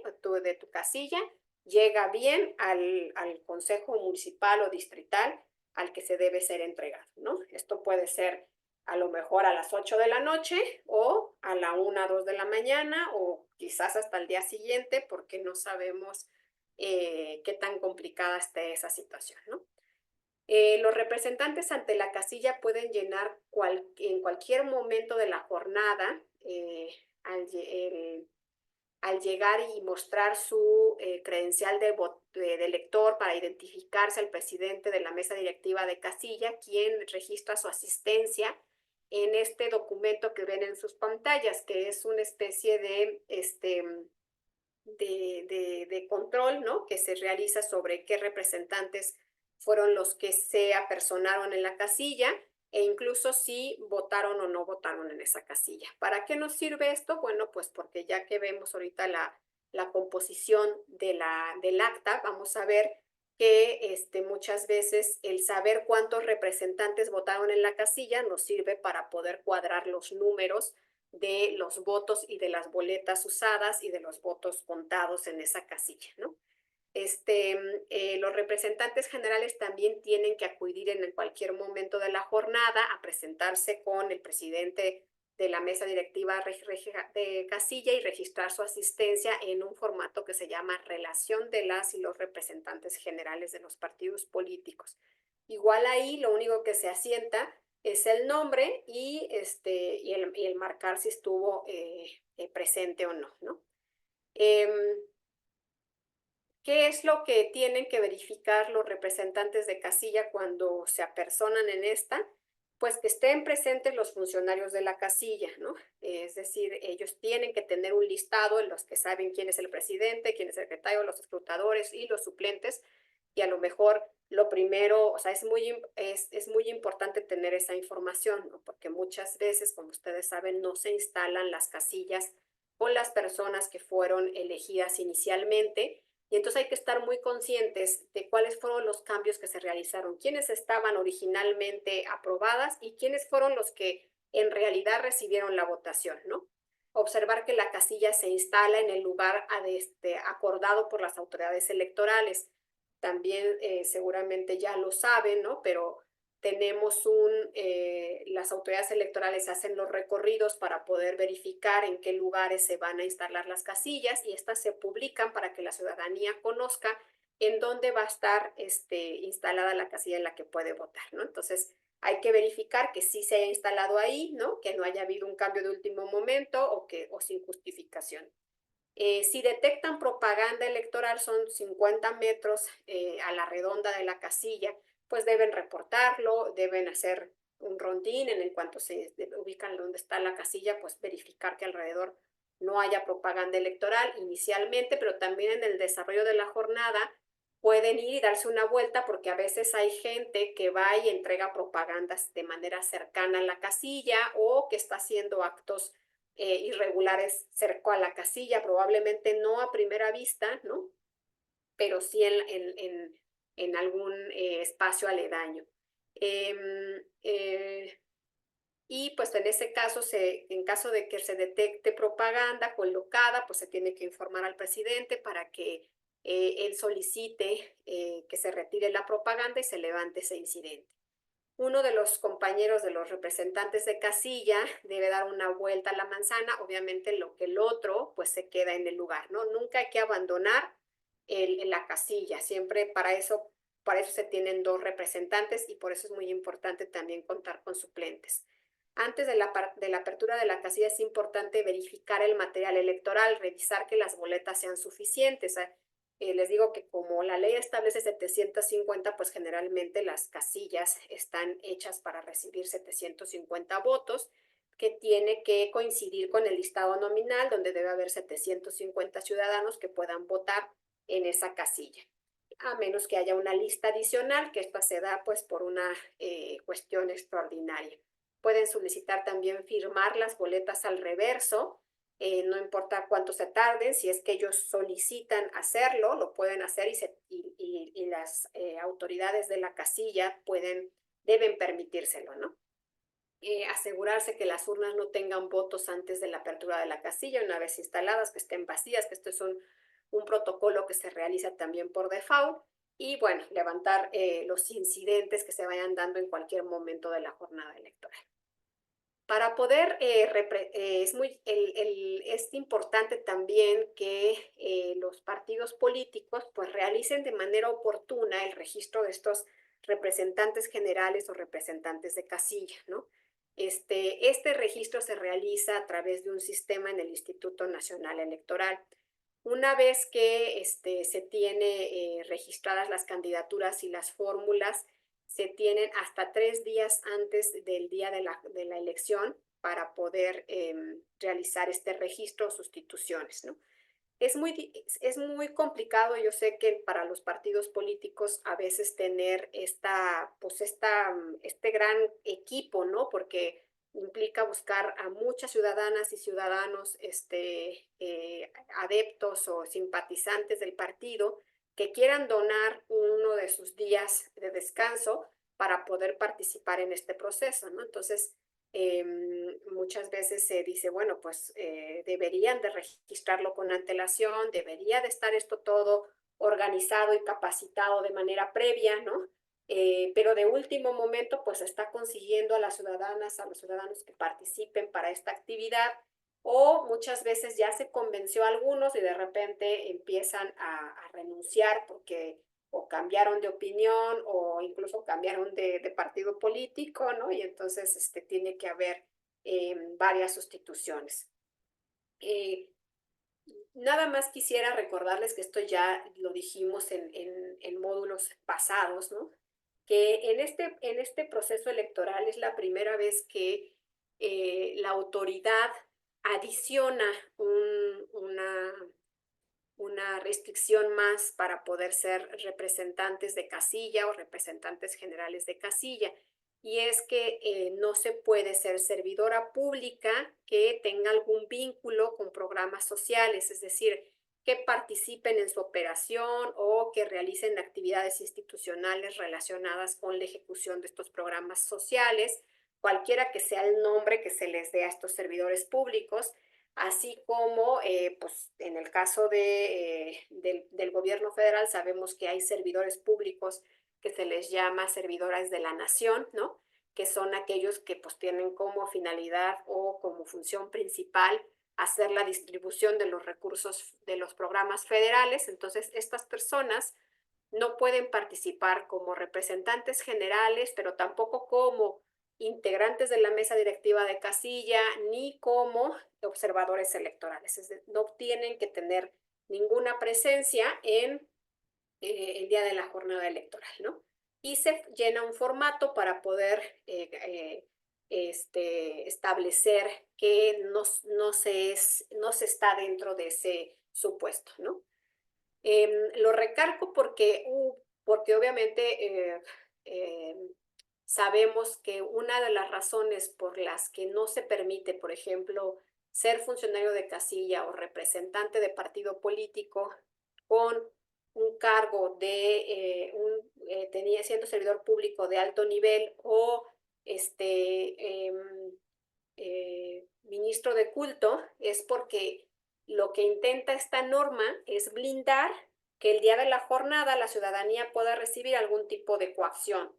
Speaker 2: de tu casilla llega bien al consejo municipal o distrital al que se debe ser entregado, ¿no? Esto puede ser a lo mejor a las 8 de la noche o a la 1, 2 de la mañana o quizás hasta el día siguiente porque no sabemos qué tan complicada esté esa situación, ¿no? Los representantes ante la casilla pueden llenar en cualquier momento de la jornada al llegar y mostrar su credencial de elector para identificarse al presidente de la mesa directiva de casilla, quien registra su asistencia en este documento que ven en sus pantallas, que es una especie de control, ¿no? Que se realiza sobre qué representantes fueron los que se apersonaron en la casilla e incluso si votaron o no votaron en esa casilla. ¿Para qué nos sirve esto? Bueno, pues porque ya que vemos ahorita la composición del acta, vamos a ver que muchas veces el saber cuántos representantes votaron en la casilla nos sirve para poder cuadrar los números de los votos y de las boletas usadas y de los votos contados en esa casilla, ¿no? Los representantes generales también tienen que acudir en cualquier momento de la jornada a presentarse con el presidente de la mesa directiva de casilla y registrar su asistencia en un formato que se llama relación de las y los representantes generales de los partidos políticos. Igual ahí lo único que se asienta es el nombre y el marcar si estuvo presente o no, ¿no? Em, ¿Qué es lo que tienen que verificar los representantes de casilla cuando se apersonan en esta? Pues que estén presentes los funcionarios de la casilla, ¿no? Es decir, ellos tienen que tener un listado en los que saben quién es el presidente, quién es el secretario, los escrutadores y los suplentes. Y a lo mejor lo primero, o sea, es muy importante tener esa información, ¿no? Porque muchas veces, como ustedes saben, no se instalan las casillas con las personas que fueron elegidas inicialmente y entonces hay que estar muy conscientes de cuáles fueron los cambios que se realizaron, quiénes estaban originalmente aprobadas y quiénes fueron los que en realidad recibieron la votación, ¿no? Observar que la casilla se instala en el lugar acordado por las autoridades electorales. También seguramente ya lo saben, ¿no? Pero las autoridades electorales hacen los recorridos para poder verificar en qué lugares se van a instalar las casillas y estas se publican para que la ciudadanía conozca en dónde va a estar instalada la casilla en la que puede votar, ¿no? Entonces, hay que verificar que sí se haya instalado ahí, ¿no? Que no haya habido un cambio de último momento o sin justificación. Si detectan propaganda electoral, son 50 metros a la redonda de la casilla, pues deben reportarlo, deben hacer un rondín en el cuanto se ubican donde está la casilla, pues verificar que alrededor no haya propaganda electoral inicialmente, pero también en el desarrollo de la jornada pueden ir y darse una vuelta porque a veces hay gente que va y entrega propagandas de manera cercana a la casilla o que está haciendo actos irregulares cerca a la casilla, probablemente no a primera vista, ¿no? Pero sí en algún espacio aledaño. Y pues en ese caso, en caso de que se detecte propaganda colocada, pues se tiene que informar al presidente para que él solicite que se retire la propaganda y se levante ese incidente. Uno de los compañeros de los representantes de casilla debe dar una vuelta a la manzana, obviamente lo que el otro pues se queda en el lugar, ¿no? Nunca hay que abandonar la casilla, siempre para eso se tienen dos representantes y por eso es muy importante también contar con suplentes. Antes de la apertura de la casilla es importante verificar el material electoral, revisar que las boletas sean suficientes. Les digo que como la ley establece 750, pues generalmente las casillas están hechas para recibir 750 votos, que tiene que coincidir con el listado nominal, donde debe haber 750 ciudadanos que puedan votar en esa casilla. A menos que haya una lista adicional, que esta se da pues por una cuestión extraordinaria. Pueden solicitar también firmar las boletas al reverso, no importa cuánto se tarden, si es que ellos solicitan hacerlo, lo pueden hacer y las autoridades de la casilla deben permitírselo, ¿no? Asegurarse que las urnas no tengan votos antes de la apertura de la casilla, una vez instaladas, que estén vacías, que esto es un protocolo que se realiza también por default, y bueno, levantar los incidentes que se vayan dando en cualquier momento de la jornada electoral. Para poder, es importante también que los partidos políticos pues realicen de manera oportuna el registro de estos representantes generales o representantes de casilla, ¿no? Este registro se realiza a través de un sistema en el Instituto Nacional Electoral. Una vez que se tiene registradas las candidaturas y las fórmulas, se tienen hasta 3 días antes del día de la elección para poder realizar este registro o sustituciones, ¿no? Es muy complicado, yo sé que para los partidos políticos a veces tener este gran equipo, ¿no? Porque implica buscar a muchas ciudadanas y ciudadanos adeptos o simpatizantes del partido que quieran donar uno de sus días de descanso para poder participar en este proceso, ¿no? Entonces, muchas veces se dice, bueno, pues deberían de registrarlo con antelación, debería de estar esto todo organizado y capacitado de manera previa, ¿no? Pero de último momento, pues está consiguiendo a las ciudadanas, a los ciudadanos que participen para esta actividad, o muchas veces ya se convenció a algunos y de repente empiezan a renunciar porque o cambiaron de opinión o incluso cambiaron de partido político, ¿no? Y entonces tiene que haber varias sustituciones. Nada más quisiera recordarles que esto ya lo dijimos en módulos pasados, ¿no? Que en este proceso electoral es la primera vez que la autoridad adiciona una restricción más para poder ser representantes de casilla o representantes generales de casilla. Y es que no se puede ser servidora pública que tenga algún vínculo con programas sociales, es decir, que participen en su operación o que realicen actividades institucionales relacionadas con la ejecución de estos programas sociales, cualquiera que sea el nombre que se les dé a estos servidores públicos, así como pues en el caso del gobierno federal sabemos que hay servidores públicos que se les llama servidoras de la nación, ¿no? Que son aquellos que pues tienen como finalidad o como función principal hacer la distribución de los recursos de los programas federales. Entonces, estas personas no pueden participar como representantes generales, pero tampoco como integrantes de la mesa directiva de casilla, ni como observadores electorales. Es decir, no tienen que tener ninguna presencia en el día de la jornada electoral, ¿no? Y se llena un formato para poder establecer que no se está dentro de ese supuesto, ¿no? Lo recalco porque obviamente sabemos que una de las razones por las que no se permite, por ejemplo, ser funcionario de casilla o representante de partido político con un cargo siendo servidor público de alto nivel o ministro de culto, es porque lo que intenta esta norma es blindar que el día de la jornada la ciudadanía pueda recibir algún tipo de coacción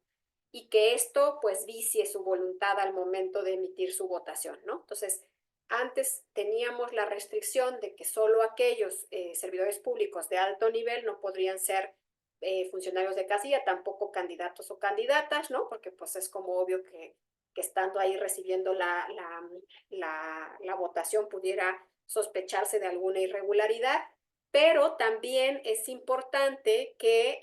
Speaker 2: y que esto pues vicie su voluntad al momento de emitir su votación, ¿no? Entonces, antes teníamos la restricción de que solo aquellos servidores públicos de alto nivel no podrían ser funcionarios de casilla, tampoco candidatos o candidatas, ¿no? Porque pues es como obvio que estando ahí recibiendo la votación pudiera sospecharse de alguna irregularidad, pero también es importante que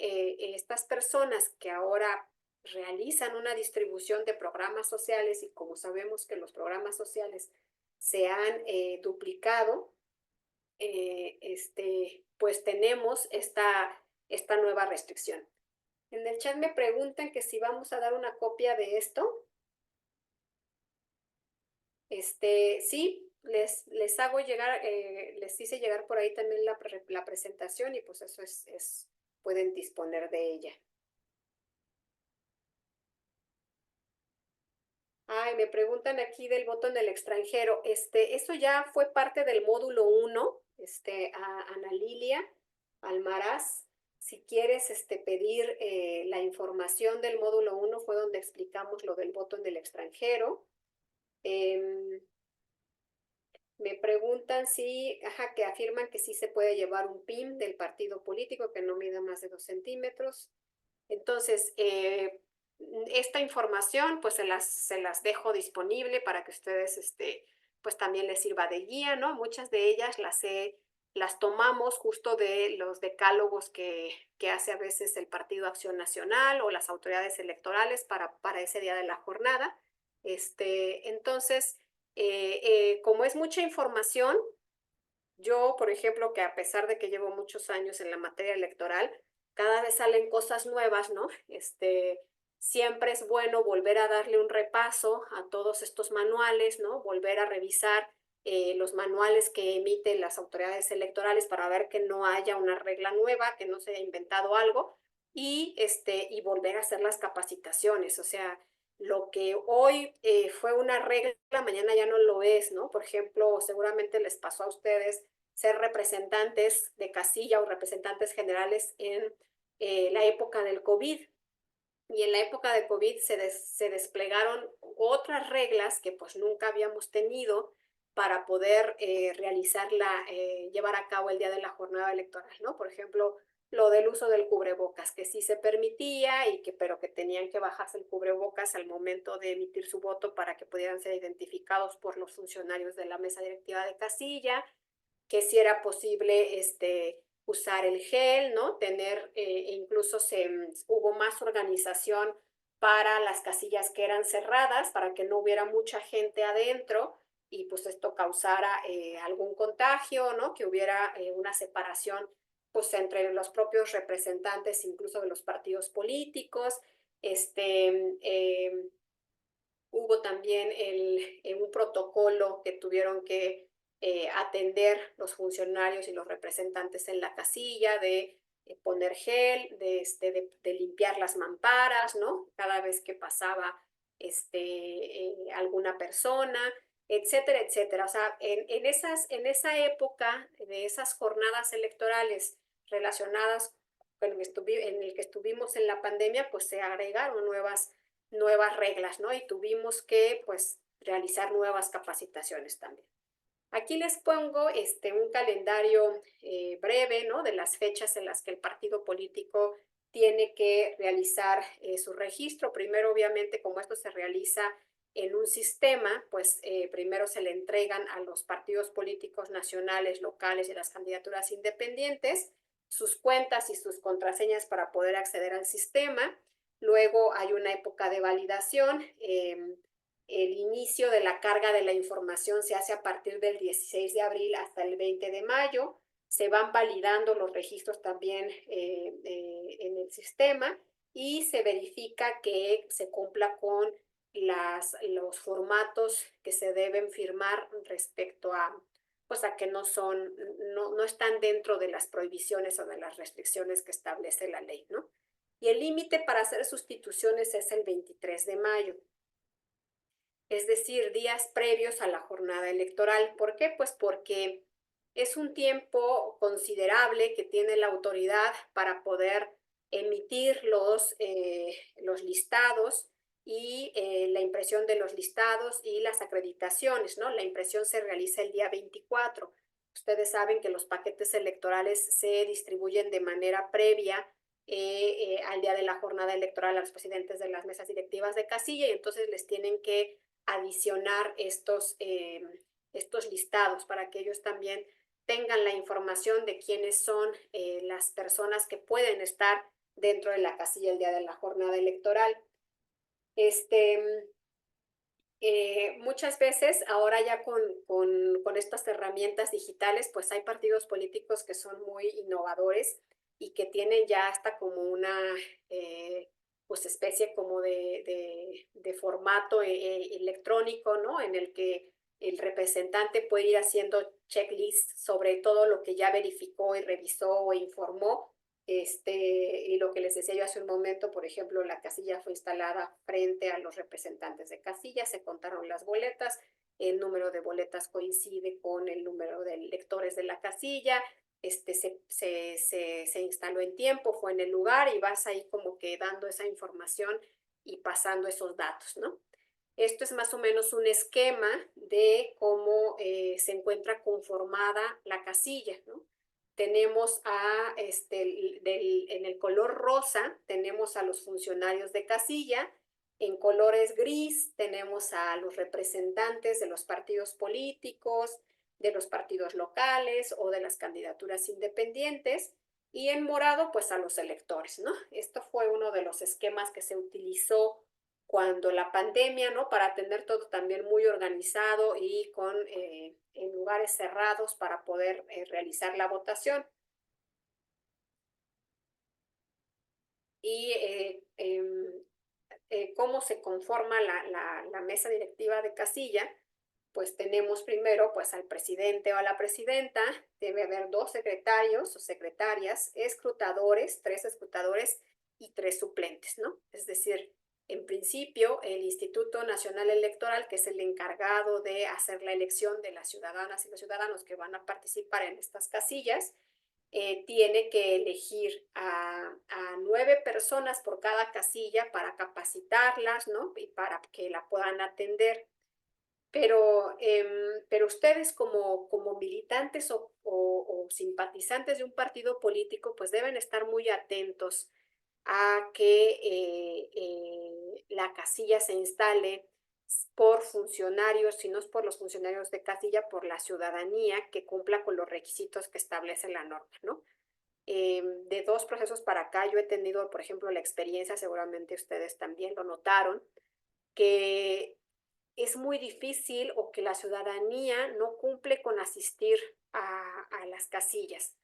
Speaker 2: estas personas que ahora realizan una distribución de programas sociales y como sabemos que los programas sociales se han duplicado, pues tenemos esta nueva restricción. En el chat me preguntan que si vamos a dar una copia de esto. Sí, les hago llegar, les hice llegar por ahí también la presentación y pues eso pueden disponer de ella. Ay, me preguntan aquí del voto en el extranjero. Eso ya fue parte del módulo 1, a Ana Lilia Almaraz. Si quieres pedir la información del módulo 1, fue donde explicamos lo del voto en el extranjero. Me preguntan que afirman que sí se puede llevar un PIN del partido político que no mida más de 2 centímetros. Entonces, esta información pues se las dejo disponible para que ustedes pues también les sirva de guía, ¿no? Muchas de ellas las tomamos justo de los decálogos que hace a veces el Partido Acción Nacional o las autoridades electorales para ese día de la jornada. Entonces, como es mucha información, yo, por ejemplo, que a pesar de que llevo muchos años en la materia electoral, cada vez salen cosas nuevas, ¿no? Siempre es bueno volver a darle un repaso a todos estos manuales, ¿no? Volver a revisar los manuales que emiten las autoridades electorales para ver que no haya una regla nueva, que no se haya inventado algo, y volver a hacer las capacitaciones. O sea, lo que hoy fue una regla, mañana ya no lo es, ¿no? Por ejemplo, seguramente les pasó a ustedes ser representantes de casilla o representantes generales en la época del COVID. Y en la época de COVID se desplegaron otras reglas que pues nunca habíamos tenido para poder llevar a cabo el día de la jornada electoral, ¿no? Por ejemplo, lo del uso del cubrebocas, que sí se permitía, pero que tenían que bajarse el cubrebocas al momento de emitir su voto para que pudieran ser identificados por los funcionarios de la mesa directiva de casilla, que si era posible usar el gel, ¿no? Incluso hubo más organización para las casillas que eran cerradas, para que no hubiera mucha gente adentro y pues esto causara algún contagio, ¿no? Que hubiera una separación pues entre los propios representantes, incluso de los partidos políticos. Este, eh, Hubo también un protocolo que tuvieron que atender los funcionarios y los representantes en la casilla de poner gel, de limpiar las mamparas, ¿no? Cada vez que pasaba alguna persona, etcétera, etcétera. O sea, en esa época de esas jornadas electorales relacionadas en el que estuvimos en la pandemia, pues se agregaron nuevas reglas, ¿no? Y tuvimos que, pues, realizar nuevas capacitaciones también. Aquí les pongo un calendario breve, ¿no? De las fechas en las que el partido político tiene que realizar su registro. Primero, obviamente, como esto se realiza en un sistema, pues primero se le entregan a los partidos políticos nacionales, locales y las candidaturas independientes sus cuentas y sus contraseñas para poder acceder al sistema. Luego hay una época de validación. El inicio de la carga de la información se hace a partir del 16 de abril hasta el 20 de mayo. Se van validando los registros también en el sistema y se verifica que se cumpla con los formatos que se deben firmar respecto a, pues a que no están dentro de las prohibiciones o de las restricciones que establece la ley, ¿no? Y el límite para hacer sustituciones es el 23 de mayo, es decir, días previos a la jornada electoral. ¿Por qué? Pues porque es un tiempo considerable que tiene la autoridad para poder emitir los listados y la impresión de los listados y las acreditaciones, ¿no? La impresión se realiza el día 24. Ustedes saben que los paquetes electorales se distribuyen de manera previa al día de la jornada electoral a los presidentes de las mesas directivas de casilla y entonces les tienen que adicionar estos listados para que ellos también tengan la información de quiénes son las personas que pueden estar dentro de la casilla el día de la jornada electoral. Muchas veces ahora ya con estas herramientas digitales, pues hay partidos políticos que son muy innovadores y que tienen ya hasta como una pues especie como de formato electrónico, ¿no? En el que el representante puede ir haciendo checklists sobre todo lo que ya verificó y revisó o informó. Y lo que les decía yo hace un momento, por ejemplo, la casilla fue instalada frente a los representantes de casilla, se contaron las boletas, el número de boletas coincide con el número de lectores de la casilla, se instaló en tiempo, fue en el lugar y vas ahí como que dando esa información y pasando esos datos, ¿no? Esto es más o menos un esquema de cómo se encuentra conformada la casilla, ¿no? Tenemos en el color rosa, tenemos a los funcionarios de casilla, en colores gris tenemos a los representantes de los partidos políticos, de los partidos locales o de las candidaturas independientes, y en morado, pues a los electores, ¿no? Esto fue uno de los esquemas que se utilizó cuando la pandemia, ¿no? Para tener todo también muy organizado y en lugares cerrados para poder realizar la votación. Y cómo se conforma la mesa directiva de casilla, pues tenemos primero pues al presidente o a la presidenta, debe haber 2 secretarios o secretarias, escrutadores, 3 escrutadores y 3 suplentes, ¿no? Es decir, en principio, el Instituto Nacional Electoral, que es el encargado de hacer la elección de las ciudadanas y los ciudadanos que van a participar en estas casillas, tiene que elegir a 9 personas por cada casilla para capacitarlas, ¿no? Y para que la puedan atender. Pero ustedes como militantes o simpatizantes de un partido político, pues deben estar muy atentos a que la casilla se instale por funcionarios, si no es por los funcionarios de casilla, por la ciudadanía que cumpla con los requisitos que establece la norma, ¿no? De 2 procesos para acá, yo he tenido, por ejemplo, la experiencia, seguramente ustedes también lo notaron, que es muy difícil o que la ciudadanía no cumple con asistir a las casillas.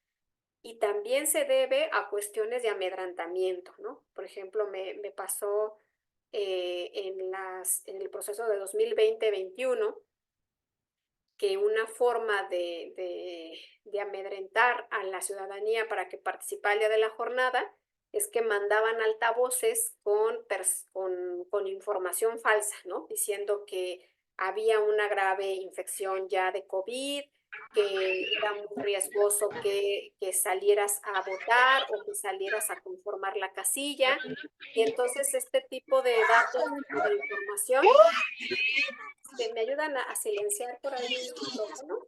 Speaker 2: Y también se debe a cuestiones de amedrantamiento, ¿no? Por ejemplo, me pasó en el proceso de 2020-21 que una forma de amedrentar a la ciudadanía para que participara el día de la jornada es que mandaban altavoces con información falsa, ¿no? Diciendo que había una grave infección ya de COVID, que era muy riesgoso que salieras a votar o que salieras a conformar la casilla. Y entonces este tipo de datos o de información, ¿me ayudan a silenciar por ahí el micrófono?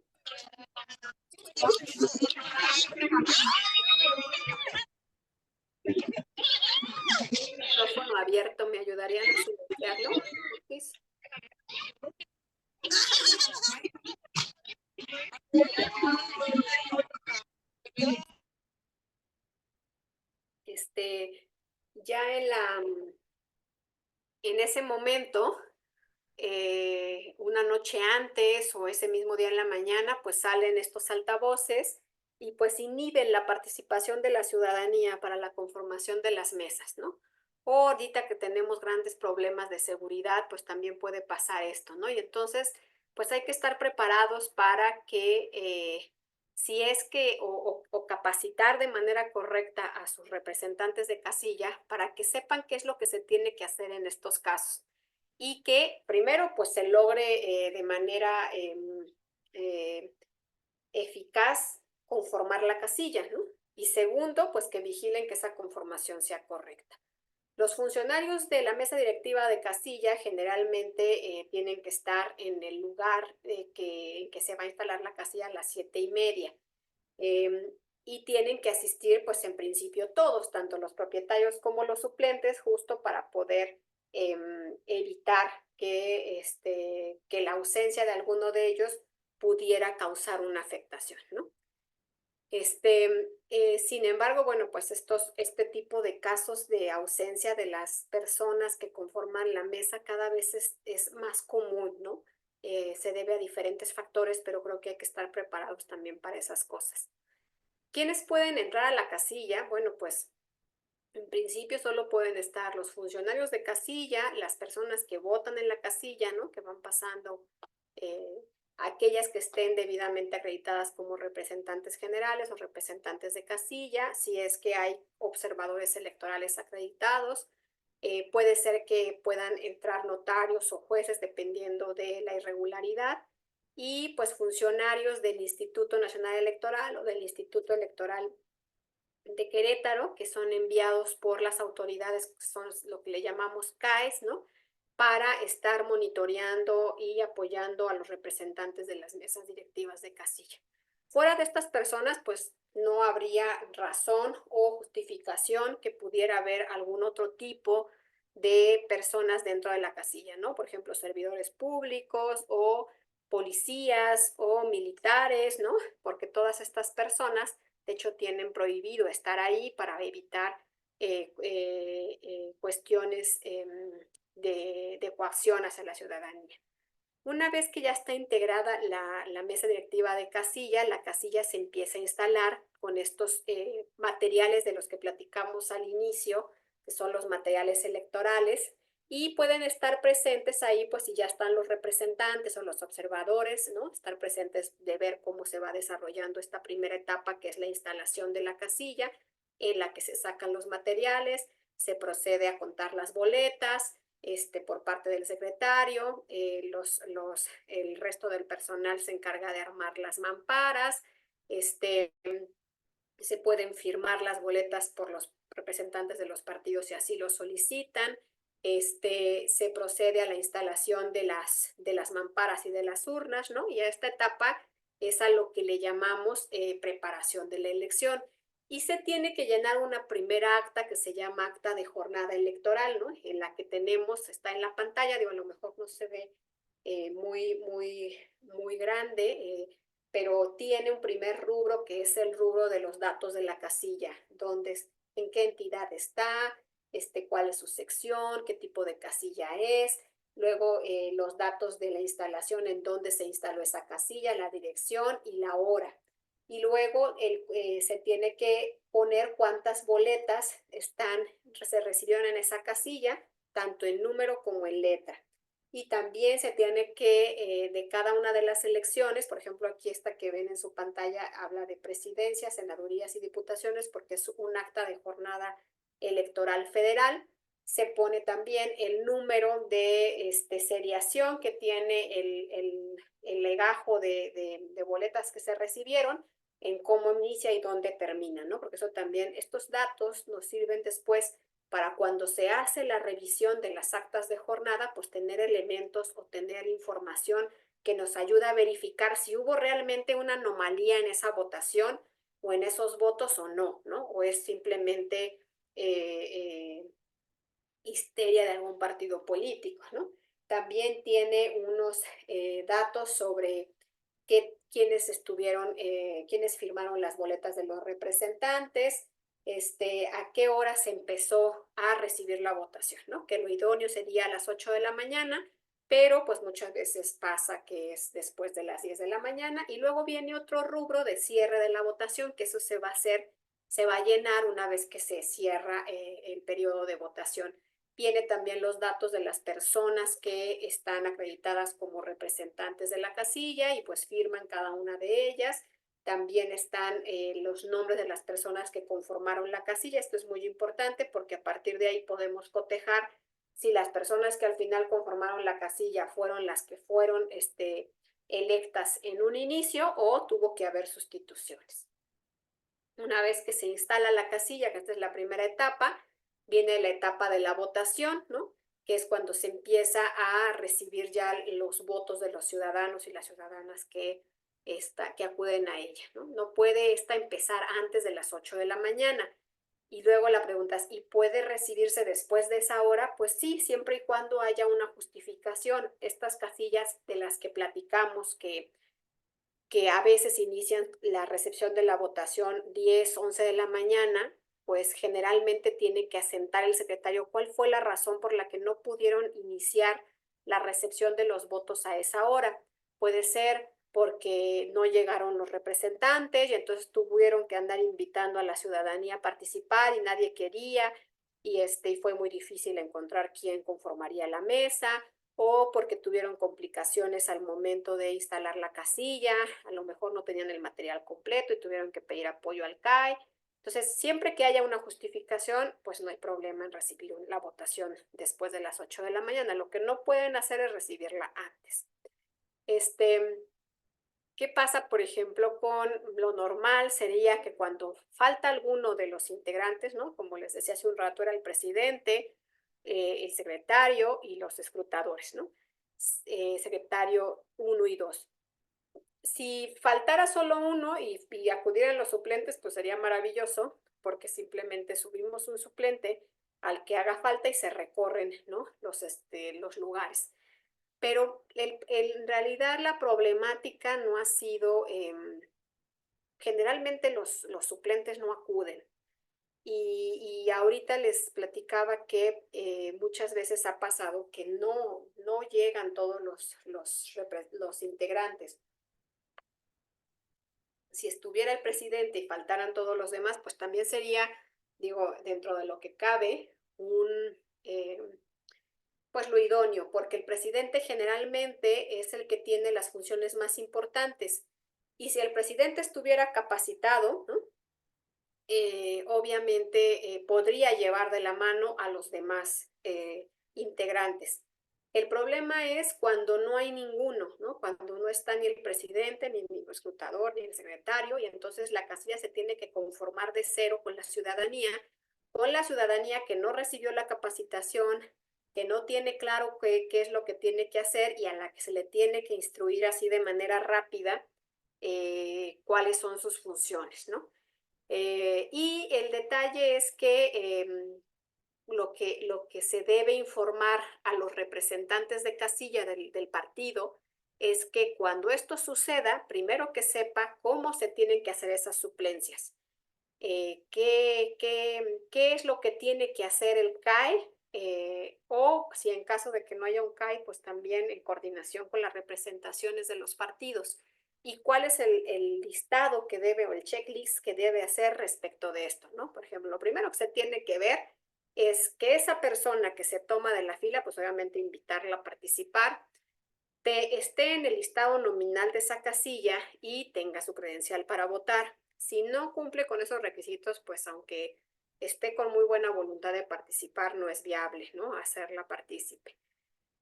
Speaker 2: Micrófono abierto, ¿me ayudarían a silenciarlo? Porfis? Ya en ese momento, una noche antes o ese mismo día en la mañana, pues salen estos altavoces y pues inhiben la participación de la ciudadanía para la conformación de las mesas, ¿no? O ahorita que tenemos grandes problemas de seguridad, pues también puede pasar esto, ¿no? Y entonces, pues hay que estar preparados para que si es que, o capacitar de manera correcta a sus representantes de casilla para que sepan qué es lo que se tiene que hacer en estos casos y que primero pues se logre de manera eh, eficaz conformar la casilla, ¿no? Y segundo, pues que vigilen que esa conformación sea correcta. Los funcionarios de la mesa directiva de casilla generalmente tienen que estar en el lugar en que se va a instalar la casilla a las 7:30. Y tienen que asistir, pues en principio todos, tanto los propietarios como los suplentes, justo para poder evitar que la ausencia de alguno de ellos pudiera causar una afectación, ¿no? Sin embargo, bueno, pues este tipo de casos de ausencia de las personas que conforman la mesa cada vez es más común, ¿no? Se debe a diferentes factores, pero creo que hay que estar preparados también para esas cosas. ¿Quiénes pueden entrar a la casilla? Bueno, pues en principio solo pueden estar los funcionarios de casilla, las personas que votan en la casilla, ¿no? Que van pasando, aquellas que estén debidamente acreditadas como representantes generales o representantes de casilla, si es que hay observadores electorales acreditados. Puede ser que puedan entrar notarios o jueces dependiendo de la irregularidad y pues funcionarios del Instituto Nacional Electoral o del Instituto Electoral de Querétaro, que son enviados por las autoridades, que son lo que le llamamos CAES, ¿no? Para estar monitoreando y apoyando a los representantes de las mesas directivas de casilla. Fuera de estas personas, pues no habría razón o justificación que pudiera haber algún otro tipo de personas dentro de la casilla, ¿no? Por ejemplo, servidores públicos o policías o militares, ¿no? Porque todas estas personas de hecho, tienen prohibido estar ahí para evitar cuestiones de coacción hacia la ciudadanía. Una vez que ya está integrada la mesa directiva de casilla, la casilla se empieza a instalar con estos materiales de los que platicamos al inicio, que son los materiales electorales, y pueden estar presentes ahí, pues si ya están los representantes o los observadores, ¿no? Estar presentes de ver cómo se va desarrollando esta primera etapa, que es la instalación de la casilla, en la que se sacan los materiales, se procede a contar las boletas, por parte del secretario, el resto del personal se encarga de armar las mamparas, este, se pueden firmar las boletas por los representantes de los partidos si así lo solicitan. Se procede a la instalación de las mamparas y de las urnas, ¿no? Y a esta etapa es a lo que le llamamos preparación de la elección. Y se tiene que llenar una primera acta que se llama acta de jornada electoral, ¿no? En la que tenemos, está en la pantalla, digo, a lo mejor no se ve muy grande, pero tiene un primer rubro que es el rubro de los datos de la casilla, donde, en qué entidad está, cuál es su sección, qué tipo de casilla es, luego los datos de la instalación, en dónde se instaló esa casilla, la dirección y la hora. Y luego se tiene que poner cuántas boletas se recibieron en esa casilla, tanto en número como en letra. Y también se tiene que, de cada una de las elecciones, por ejemplo, aquí esta que ven en su pantalla habla de presidencias, senadurías y diputaciones, porque es un acta de jornada electoral federal. Se pone también el número de seriación que tiene el legajo de boletas que se recibieron, en cómo inicia y dónde termina, ¿no? Porque eso también, estos datos nos sirven después para cuando se hace la revisión de las actas de jornada, pues tener elementos o tener información que nos ayuda a verificar si hubo realmente una anomalía en esa votación o en esos votos o no, ¿no? O es simplemente histeria de algún partido político, ¿no? También tiene unos datos sobre quiénes firmaron las boletas de los representantes, a qué hora se empezó a recibir la votación, ¿no? Que lo idóneo sería a las 8 de la mañana, pero pues muchas veces pasa que es después de las 10 de la mañana y luego viene otro rubro de cierre de la votación, que eso se va a llenar una vez que se cierra el periodo de votación. Viene también los datos de las personas que están acreditadas como representantes de la casilla y pues firman cada una de ellas. También están los nombres de las personas que conformaron la casilla. Esto es muy importante porque a partir de ahí podemos cotejar si las personas que al final conformaron la casilla fueron las que fueron electas en un inicio o tuvo que haber sustituciones. Una vez que se instala la casilla, que esta es la primera etapa, viene la etapa de la votación, ¿no? Que es cuando se empieza a recibir ya los votos de los ciudadanos y las ciudadanas que acuden a ella, ¿no? No puede esta empezar antes de las 8 de la mañana. Y luego la pregunta es, ¿y puede recibirse después de esa hora? Pues sí, siempre y cuando haya una justificación. Estas casillas de las que platicamos que a veces inician la recepción de la votación 10, 11 de la mañana, pues generalmente tiene que asentar el secretario cuál fue la razón por la que no pudieron iniciar la recepción de los votos a esa hora. Puede ser porque no llegaron los representantes y entonces tuvieron que andar invitando a la ciudadanía a participar y nadie quería y fue muy difícil encontrar quién conformaría la mesa, o porque tuvieron complicaciones al momento de instalar la casilla, a lo mejor no tenían el material completo y tuvieron que pedir apoyo al CAE. Entonces, siempre que haya una justificación, pues no hay problema en recibir la votación después de las 8 de la mañana. Lo que no pueden hacer es recibirla antes. ¿Qué pasa, por ejemplo, con lo normal? Sería que cuando falta alguno de los integrantes, ¿no? Como les decía hace un rato, era el presidente, el secretario y los escrutadores, ¿no? Secretario 1 y 2. Si faltara solo uno y acudieran los suplentes, pues sería maravilloso, porque simplemente subimos un suplente al que haga falta y se recorren, ¿no? Los lugares. Pero en realidad la problemática no ha sido, generalmente los suplentes no acuden. Y ahorita les platicaba que muchas veces ha pasado que no llegan todos los integrantes. Si estuviera el presidente y faltaran todos los demás, pues también sería, digo, dentro de lo que cabe, un Pues lo idóneo, porque el presidente generalmente es el que tiene las funciones más importantes. Y si el presidente estuviera capacitado, ¿no? Obviamente podría llevar de la mano a los demás integrantes. El problema es cuando no hay ninguno, ¿no? Cuando no está ni el presidente, ni el escrutador, ni el secretario, y entonces la casilla se tiene que conformar de cero con la ciudadanía que no recibió la capacitación, que no tiene claro qué es lo que tiene que hacer y a la que se le tiene que instruir así de manera rápida cuáles son sus funciones, ¿no? Y el detalle es que lo que se debe informar a los representantes de casilla del partido es que cuando esto suceda, primero que sepa cómo se tienen que hacer esas suplencias, qué es lo que tiene que hacer el CAE, o si en caso de que no haya un CAE, pues también en coordinación con las representaciones de los partidos y cuál es el listado que debe o el checklist que debe hacer respecto de esto, ¿no? Por ejemplo, lo primero que se tiene que ver es que esa persona que se toma de la fila, pues obviamente invitarla a participar, esté en el listado nominal de esa casilla y tenga su credencial para votar. Si no cumple con esos requisitos, pues aunque esté con muy buena voluntad de participar, no es viable, ¿no? Hacerla partícipe.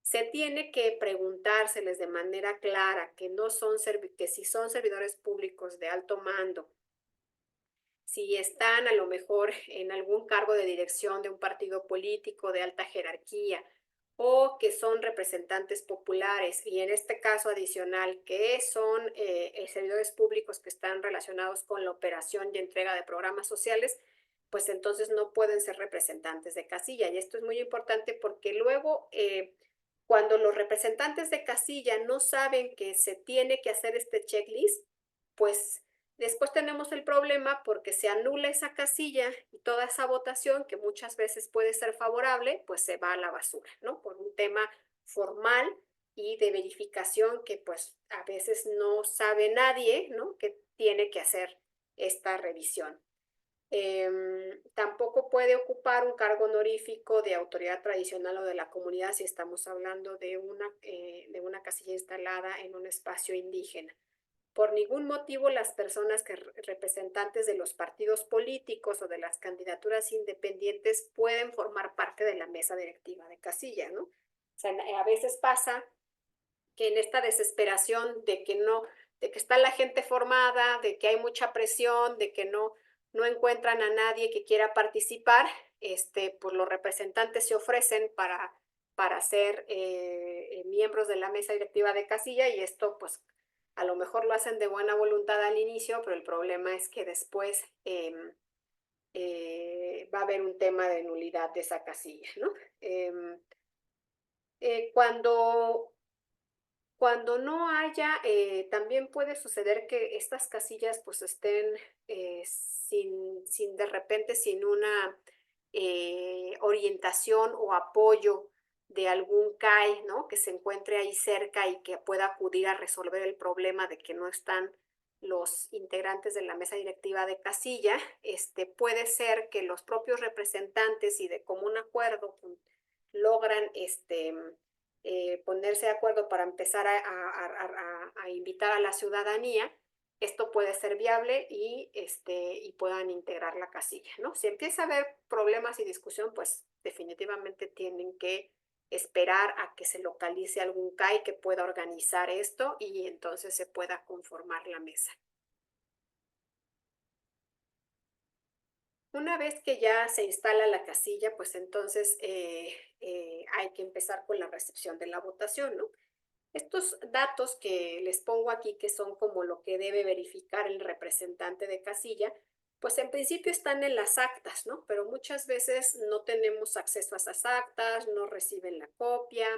Speaker 2: Se tiene que preguntárseles de manera clara que no son que si son servidores públicos de alto mando, si están a lo mejor en algún cargo de dirección de un partido político de alta jerarquía o que son representantes populares y en este caso adicional que son servidores públicos que están relacionados con la operación y entrega de programas sociales, pues entonces no pueden ser representantes de casilla. Y esto es muy importante porque luego cuando los representantes de casilla no saben que se tiene que hacer este checklist, pues después tenemos el problema porque se anula esa casilla y toda esa votación, que muchas veces puede ser favorable, pues se va a la basura, ¿no? Por un tema formal y de verificación que pues a veces no sabe nadie, ¿no? Que tiene que hacer esta revisión. Tampoco puede ocupar un cargo honorífico de autoridad tradicional o de la comunidad si estamos hablando de una casilla instalada en un espacio indígena. Por ningún motivo las personas que representantes de los partidos políticos o de las candidaturas independientes pueden formar parte de la mesa directiva de casilla, ¿no? O sea, a veces pasa que en esta desesperación de que no, de que está la gente formada, de que hay mucha presión, de que no encuentran a nadie que quiera participar, pues los representantes se ofrecen para ser miembros de la mesa directiva de casilla y esto pues a lo mejor lo hacen de buena voluntad al inicio, pero el problema es que después va a haber un tema de nulidad de esa casilla, ¿no? Eh, eh, cuando cuando no haya, también puede suceder que estas casillas pues estén sin de repente, sin una orientación o apoyo de algún CAE, ¿no? Que se encuentre ahí cerca y que pueda acudir a resolver el problema de que no están los integrantes de la mesa directiva de casilla. Puede ser que los propios representantes y de común acuerdo logran ponerse de acuerdo para empezar a invitar a la ciudadanía, esto puede ser viable y puedan integrar la casilla, ¿no? Si empieza a haber problemas y discusión, pues definitivamente tienen que esperar a que se localice algún CAI que pueda organizar esto y entonces se pueda conformar la mesa. Una vez que ya se instala la casilla, pues entonces hay que empezar con la recepción de la votación, ¿no? Estos datos que les pongo aquí, que son como lo que debe verificar el representante de casilla, pues en principio están en las actas, ¿no? Pero muchas veces no tenemos acceso a esas actas, no reciben la copia,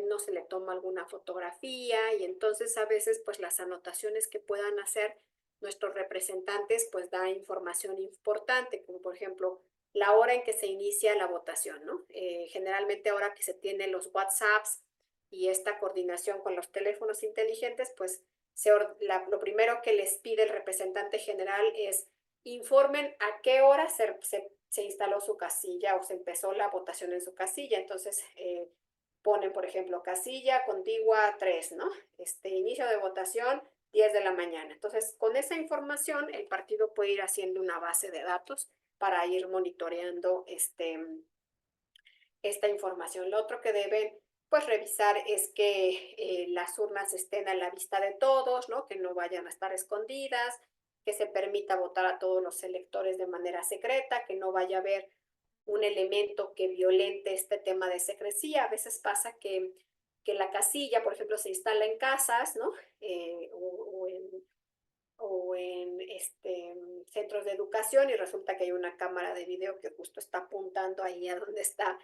Speaker 2: no se le toma alguna fotografía y entonces a veces pues las anotaciones que puedan hacer nuestros representantes pues da información importante, como por ejemplo la hora en que se inicia la votación, ¿no? Generalmente ahora que se tienen los WhatsApps y esta coordinación con los teléfonos inteligentes, pues lo primero que les pide el representante general es informen a qué hora se instaló su casilla o se empezó la votación en su casilla. Entonces, ponen, por ejemplo, casilla contigua 3, ¿no? Inicio de votación 10 de la mañana. Entonces, con esa información, el partido puede ir haciendo una base de datos para ir monitoreando esta información. Lo otro que deben pues revisar es que las urnas estén a la vista de todos, ¿no? Que no vayan a estar escondidas, que se permita votar a todos los electores de manera secreta, que no vaya a haber un elemento que violente este tema de secrecía. A veces pasa que la casilla, por ejemplo, se instala en casas, ¿no? O en centros de educación y resulta que hay una cámara de video que justo está apuntando ahí a donde está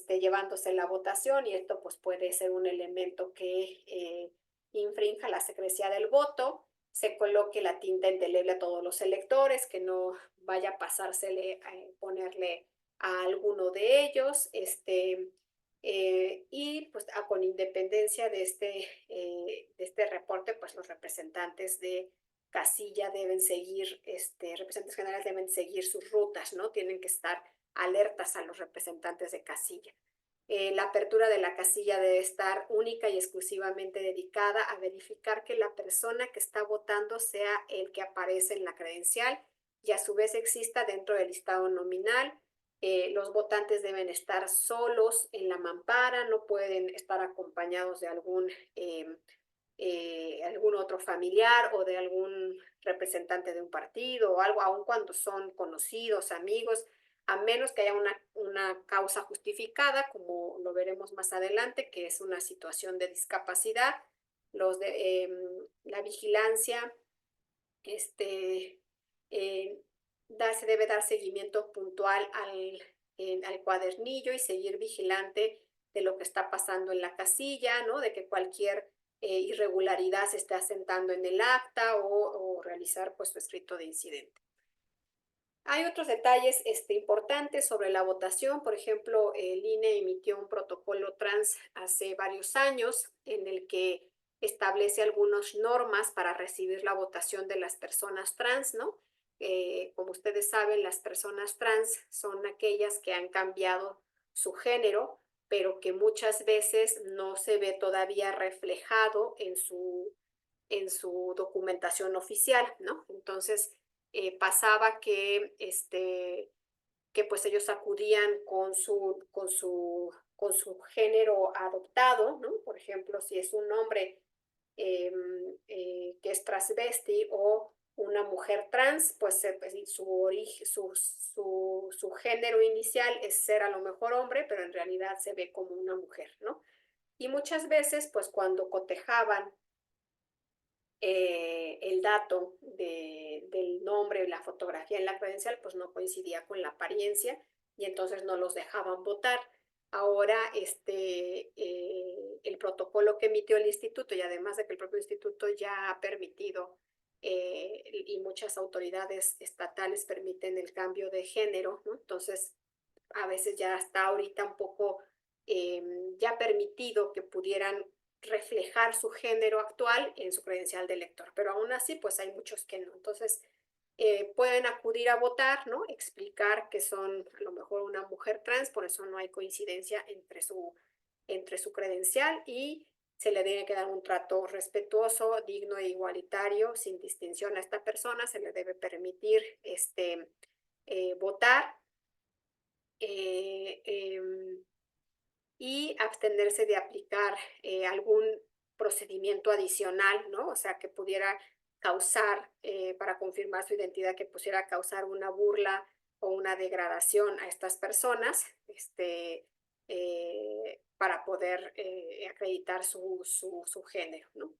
Speaker 2: llevándose la votación y esto pues puede ser un elemento que infrinja la secrecía del voto, se coloque la tinta indeleble a todos los electores, que no vaya a pasársele a ponerle a alguno de ellos, y pues con independencia de este reporte, pues los representantes de casilla deben seguir, representantes generales deben seguir sus rutas, ¿no? Tienen que estar alertas a los representantes de casilla. La apertura de la casilla debe estar única y exclusivamente dedicada a verificar que la persona que está votando sea el que aparece en la credencial y a su vez exista dentro del listado nominal. Los votantes deben estar solos en la mampara, no pueden estar acompañados de algún otro familiar o de algún representante de un partido o algo, aun cuando son conocidos, amigos, a menos que haya una causa justificada, como lo veremos más adelante, que es una situación de discapacidad. La vigilancia eh, se debe dar seguimiento puntual al cuadernillo y seguir vigilante de lo que está pasando en la casilla, ¿no? De que cualquier irregularidad se esté asentando en el acta o realizar pues su escrito de incidente. Hay otros detalles importantes sobre la votación. Por ejemplo, el INE emitió un protocolo trans hace varios años en el que establece algunas normas para recibir la votación de las personas trans, ¿no? Como ustedes saben, las personas trans son aquellas que han cambiado su género, pero que muchas veces no se ve todavía reflejado en su documentación oficial, ¿no? Entonces, pasaba que pues ellos acudían con su género adoptado, ¿no? Por ejemplo, si es un hombre que es transvesti o una mujer trans, pues, pues su género inicial es ser a lo mejor hombre, pero en realidad se ve como una mujer, ¿no? Y muchas veces, pues cuando cotejaban el dato del nombre, la fotografía en la credencial, pues no coincidía con la apariencia y entonces no los dejaban votar. Ahora, el protocolo que emitió el instituto y además de que el propio instituto ya ha permitido y muchas autoridades estatales permiten el cambio de género, ¿no? Entonces, a veces ya está ahorita un poco ya permitido que pudieran reflejar su género actual en su credencial de elector, pero aún así pues hay muchos que no. Entonces pueden acudir a votar, ¿no? Explicar que son a lo mejor una mujer trans, por eso no hay coincidencia entre su credencial y se le tiene que dar un trato respetuoso, digno e igualitario, sin distinción a esta persona, se le debe permitir votar y abstenerse de aplicar algún procedimiento adicional, ¿no? O sea, que pudiera causar, para confirmar su identidad, que pudiera causar una burla o una degradación a estas personas, para poder acreditar su género, ¿no?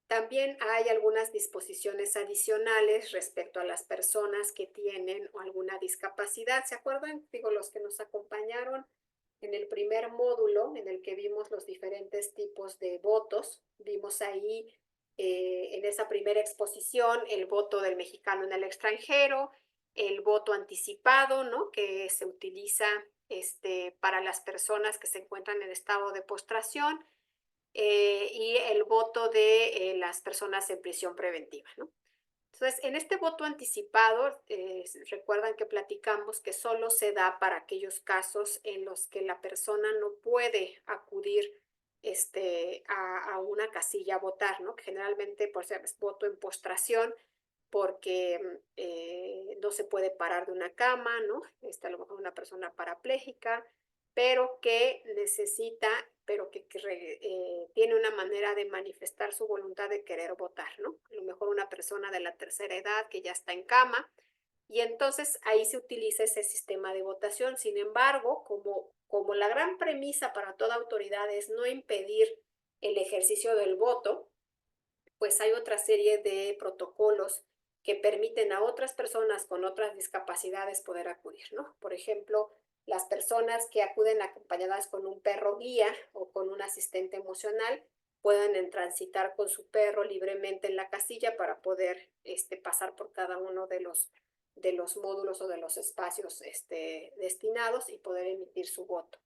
Speaker 2: También hay algunas disposiciones adicionales respecto a las personas que tienen alguna discapacidad. ¿Se acuerdan? Digo, los que nos acompañaron en el primer módulo en el que vimos los diferentes tipos de votos. Vimos ahí en esa primera exposición el voto del mexicano en el extranjero, el voto anticipado, ¿no? Que se utiliza para las personas que se encuentran en estado de postración y el voto de las personas en prisión preventiva, ¿no? Entonces, en este voto anticipado, recuerdan que platicamos que solo se da para aquellos casos en los que la persona no puede acudir a una casilla a votar, ¿no? Que generalmente por ser es voto en postración, porque no se puede parar de una cama, ¿no? A lo mejor una persona parapléjica, pero que necesita, pero tiene una manera de manifestar su voluntad de querer votar, ¿no? A lo mejor una persona de la tercera edad que ya está en cama, y entonces ahí se utiliza ese sistema de votación. Sin embargo, como la gran premisa para toda autoridad es no impedir el ejercicio del voto, pues hay otra serie de protocolos que permiten a otras personas con otras discapacidades poder acudir, ¿no? Por ejemplo, las personas que acuden acompañadas con un perro guía o con un asistente emocional pueden transitar con su perro libremente en la casilla para poder pasar por cada uno de los módulos o de los espacios destinados y poder emitir su voto.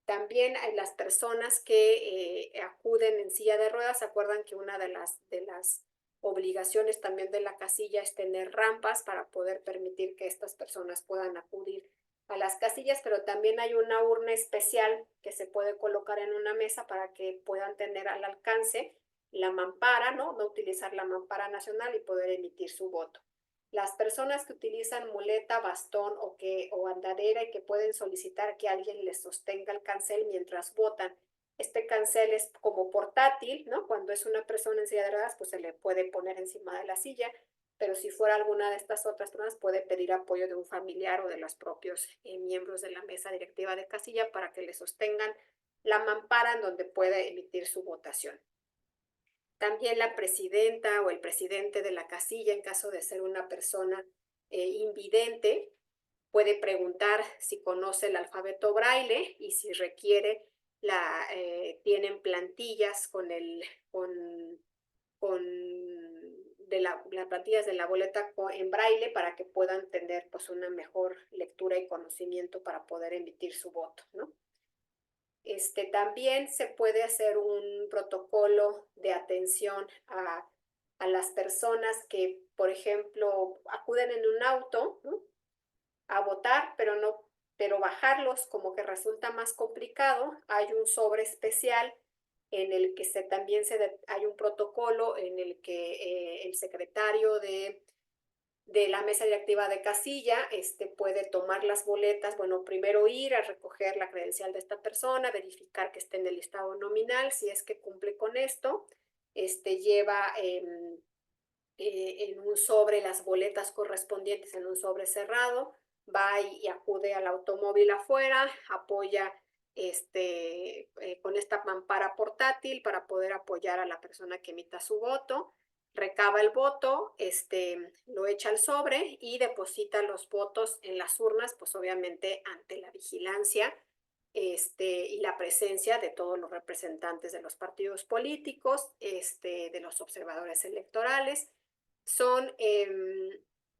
Speaker 2: También hay las personas que acuden en silla de ruedas. ¿Se acuerdan que una de las obligaciones también de la casilla es tener rampas para poder permitir que estas personas puedan acudir a las casillas? Pero también hay una urna especial que se puede colocar en una mesa para que puedan tener al alcance la mampara, ¿no? No utilizar la mampara nacional y poder emitir su voto. Las personas que utilizan muleta, bastón o andadera y que pueden solicitar que alguien les sostenga el cancel mientras votan. Este cancel es como portátil, ¿no? Cuando es una persona en silla de ruedas, pues se le puede poner encima de la silla, pero si fuera alguna de estas otras personas, puede pedir apoyo de un familiar o de los propios miembros de la mesa directiva de casilla para que le sostengan la mampara en donde puede emitir su votación. También la presidenta o el presidente de la casilla, en caso de ser una persona invidente, puede preguntar si conoce el alfabeto braille y si requiere, tienen plantillas con las plantillas de la boleta en braille para que puedan tener pues una mejor lectura y conocimiento para poder emitir su voto, ¿no? También se puede hacer un protocolo de atención a las personas que, por ejemplo, acuden en un auto, ¿no? A votar, pero bajarlos como que resulta más complicado. Hay un sobre especial en el que hay un protocolo en el que el secretario de la mesa directiva de casilla, puede tomar las boletas, bueno, primero ir a recoger la credencial de esta persona, verificar que esté en el listado nominal, si es que cumple con esto, lleva en un sobre las boletas correspondientes en un sobre cerrado, va y acude al automóvil afuera, apoya con esta mampara portátil para poder apoyar a la persona que emita su voto, recaba el voto, lo echa al sobre y deposita los votos en las urnas, pues obviamente ante la vigilancia y la presencia de todos los representantes de los partidos políticos, de los observadores electorales.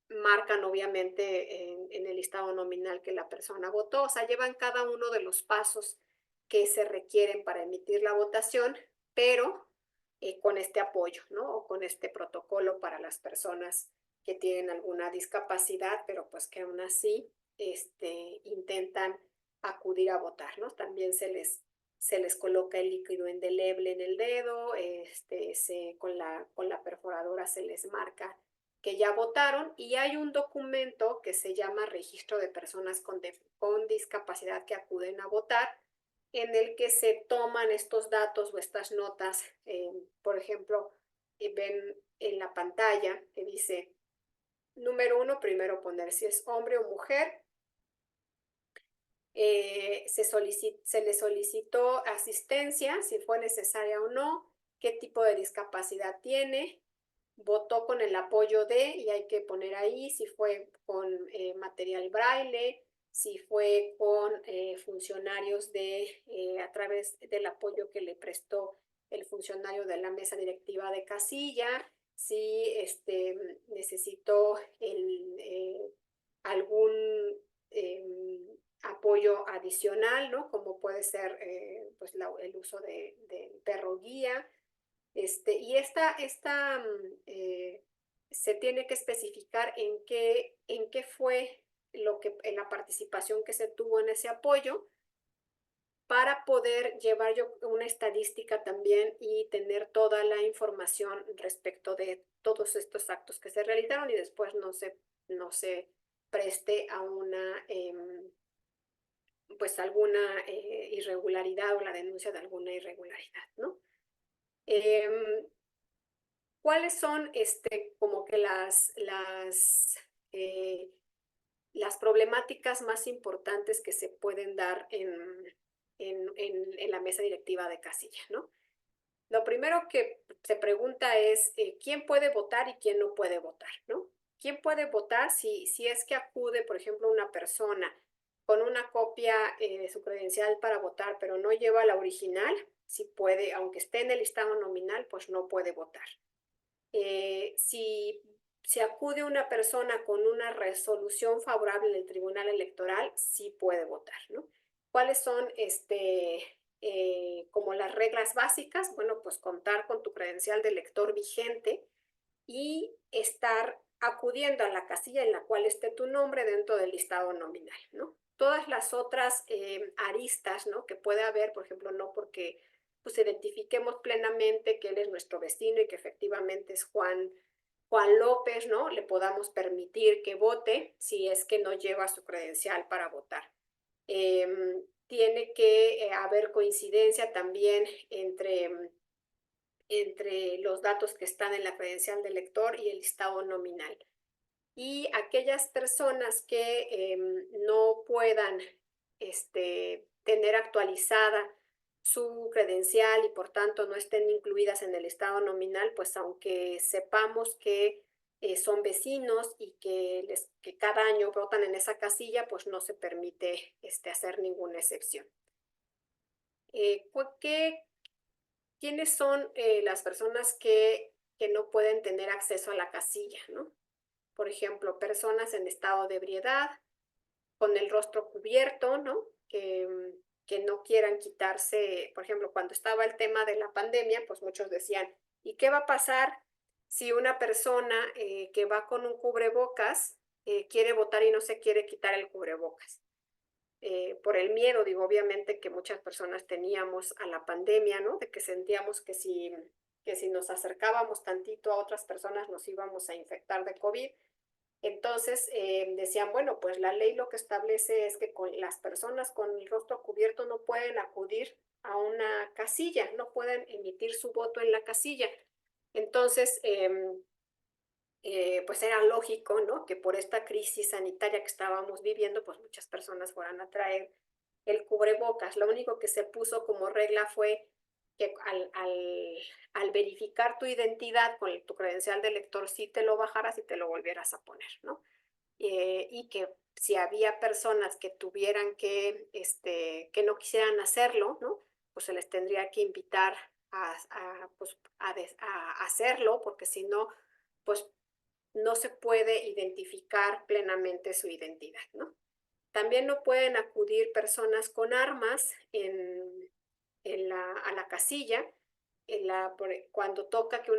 Speaker 2: Marcan obviamente en el listado nominal que la persona votó, o sea, llevan cada uno de los pasos que se requieren para emitir la votación, pero con este apoyo, ¿no? O con este protocolo para las personas que tienen alguna discapacidad, pero pues que aún así intentan acudir a votar, ¿no? También se les coloca el líquido indeleble en el dedo, con la perforadora se les marca que ya votaron y hay un documento que se llama Registro de Personas con Discapacidad que acuden a votar, en el que se toman estos datos o estas notas. Por ejemplo, ven en la pantalla que dice, número 1, primero poner si es hombre o mujer. Se le solicitó asistencia, si fue necesaria o no, qué tipo de discapacidad tiene, votó con el apoyo de, y hay que poner ahí si fue con material braille, si fue con funcionarios a través del apoyo que le prestó el funcionario de la mesa directiva de casilla, si necesitó algún apoyo adicional, ¿no? Como puede ser pues el uso del perro guía. Y esta se tiene que especificar en qué fue en la participación que se tuvo en ese apoyo para poder llevar yo una estadística también y tener toda la información respecto de todos estos actos que se realizaron y después no se preste a una, pues alguna irregularidad o la denuncia de alguna irregularidad, ¿no? Em, ¿Cuáles son como que las problemáticas más importantes que se pueden dar en la mesa directiva de casilla, ¿no? Lo primero que se pregunta es quién puede votar y quién no puede votar, ¿no? ¿Quién puede votar si es que acude, por ejemplo, una persona con una copia de su credencial para votar, pero no lleva la original? Si puede, aunque esté en el listado nominal, pues no puede votar. Si se acude una persona con una resolución favorable del Tribunal Electoral, sí puede votar, ¿no? ¿Cuáles son como las reglas básicas? Bueno, pues contar con tu credencial de elector vigente y estar acudiendo a la casilla en la cual esté tu nombre dentro del listado nominal, ¿no? Todas las otras aristas, ¿no? Que puede haber, por ejemplo, no porque pues identifiquemos plenamente que él es nuestro vecino y que efectivamente es Juan López, ¿no? Le podamos permitir que vote si es que no lleva su credencial para votar. Tiene que haber coincidencia también entre los datos que están en la credencial del lector y el listado nominal. Y aquellas personas que no puedan tener actualizada su credencial y por tanto no estén incluidas en el estado nominal, pues aunque sepamos que son vecinos y que cada año votan en esa casilla, pues no se permite hacer ninguna excepción. ¿Quiénes son las personas que no pueden tener acceso a la casilla, ¿no? Por ejemplo, personas en estado de ebriedad, con el rostro cubierto, ¿no? Que no quieran quitarse, por ejemplo, cuando estaba el tema de la pandemia, pues muchos decían, ¿y qué va a pasar si una persona que va con un cubrebocas quiere votar y no se quiere quitar el cubrebocas? Por el miedo, digo, obviamente que muchas personas teníamos a la pandemia, ¿no? De que sentíamos que si nos acercábamos tantito a otras personas nos íbamos a infectar de COVID. Entonces decían, bueno, pues la ley lo que establece es que con las personas con el rostro cubierto no pueden acudir a una casilla, no pueden emitir su voto en la casilla. Entonces, pues era lógico, ¿no? Que por esta crisis sanitaria que estábamos viviendo, pues muchas personas fueran a traer el cubrebocas. Lo único que se puso como regla fue que al verificar tu identidad con tu credencial de lector, sí te lo bajaras y te lo volvieras a poner, ¿no? Y que si había personas que tuvieran que no quisieran hacerlo, ¿no? Pues se les tendría que invitar pues, a hacerlo, porque si no, pues no se puede identificar plenamente su identidad, ¿no? También no pueden acudir personas con armas a la casilla. Cuando toca que en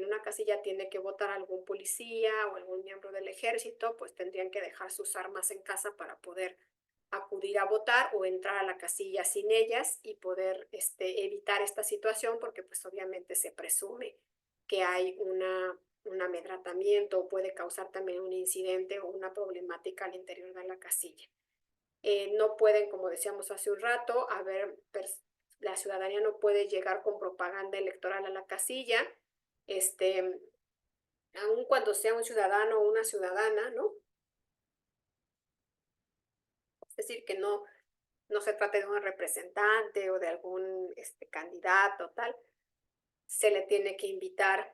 Speaker 2: una casilla tiene que votar algún policía o algún miembro del ejército, pues tendrían que dejar sus armas en casa para poder acudir a votar o entrar a la casilla sin ellas y poder evitar esta situación porque pues obviamente se presume que hay un amedrentamiento o puede causar también un incidente o una problemática al interior de la casilla. No pueden, como decíamos hace un rato, la ciudadanía no puede llegar con propaganda electoral a la casilla, aun cuando sea un ciudadano o una ciudadana, ¿no? Es decir, que no se trate de un representante o de algún candidato, tal, se le tiene que invitar,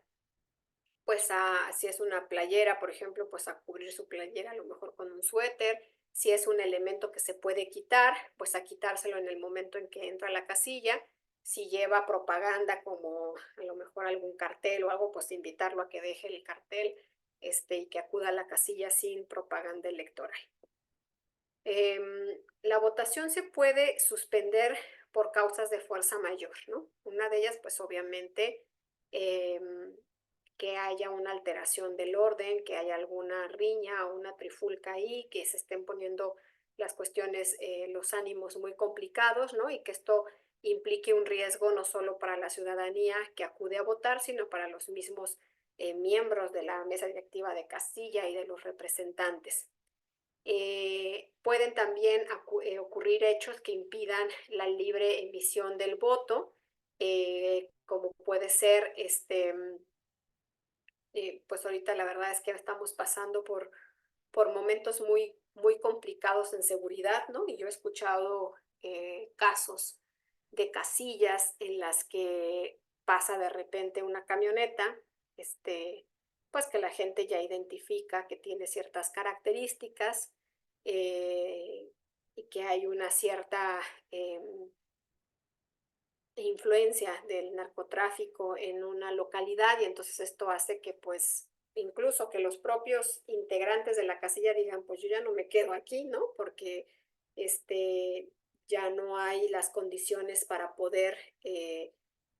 Speaker 2: pues si es una playera, por ejemplo, pues a cubrir su playera a lo mejor con un suéter. Si es un elemento que se puede quitar, pues a quitárselo en el momento en que entra a la casilla. Si lleva propaganda como a lo mejor algún cartel o algo, pues invitarlo a que deje el cartel y que acuda a la casilla sin propaganda electoral. La votación se puede suspender por causas de fuerza mayor, ¿no? Una de ellas, pues obviamente, que haya una alteración del orden, que haya alguna riña o una trifulca ahí, que se estén poniendo las cuestiones, los ánimos muy complicados, ¿no? Y que esto implique un riesgo no solo para la ciudadanía que acude a votar, sino para los mismos miembros de la mesa directiva de casilla y de los representantes. Pueden también ocurrir hechos que impidan la libre emisión del voto, como puede ser, pues ahorita la verdad es que estamos pasando por momentos muy, muy complicados en seguridad, ¿no? Y yo he escuchado casos de casillas en las que pasa de repente una camioneta, pues que la gente ya identifica que tiene ciertas características, y que hay una cierta influencia del narcotráfico en una localidad, y entonces esto hace que pues incluso que los propios integrantes de la casilla digan, pues yo ya no me quedo aquí, ¿no? Porque este, ya no hay las condiciones para poder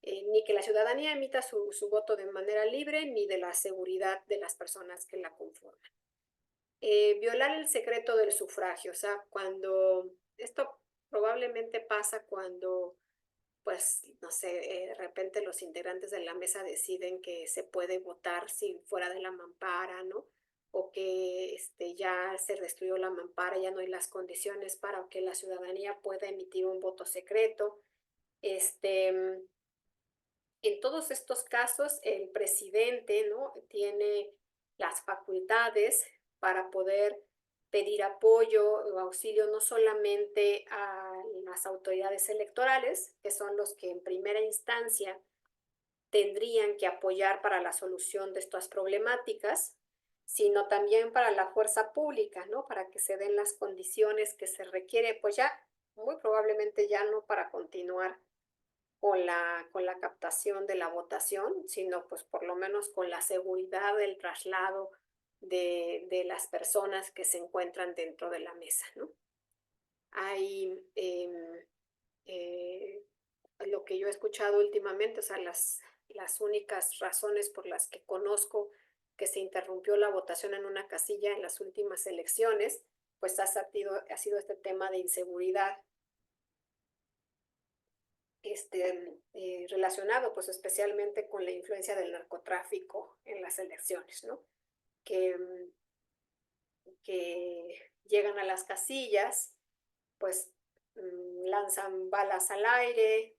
Speaker 2: ni que la ciudadanía emita su voto de manera libre, ni de la seguridad de las personas que la conforman. Violar el secreto del sufragio, o sea, cuando esto probablemente pasa cuando pues, no sé, de repente los integrantes de la mesa deciden que se puede votar sin fuera de la mampara, ¿no? O que ya se destruyó la mampara, ya no hay las condiciones para que la ciudadanía pueda emitir un voto secreto. Este, en todos estos casos, el presidente, ¿no? Tiene las facultades para poder pedir apoyo o auxilio no solamente a las autoridades electorales, que son los que en primera instancia tendrían que apoyar para la solución de estas problemáticas, sino también para la fuerza pública, ¿no? Para que se den las condiciones que se requiere, pues ya muy probablemente ya no para continuar con la captación de la votación, sino pues por lo menos con la seguridad del traslado de las personas que se encuentran dentro de la mesa, ¿no? Hay lo que yo he escuchado últimamente, o sea, las únicas razones por las que conozco que se interrumpió la votación en una casilla en las últimas elecciones, pues ha sido este tema de inseguridad, relacionado pues especialmente con la influencia del narcotráfico en las elecciones, ¿no? Que, que llegan a las casillas, pues lanzan balas al aire,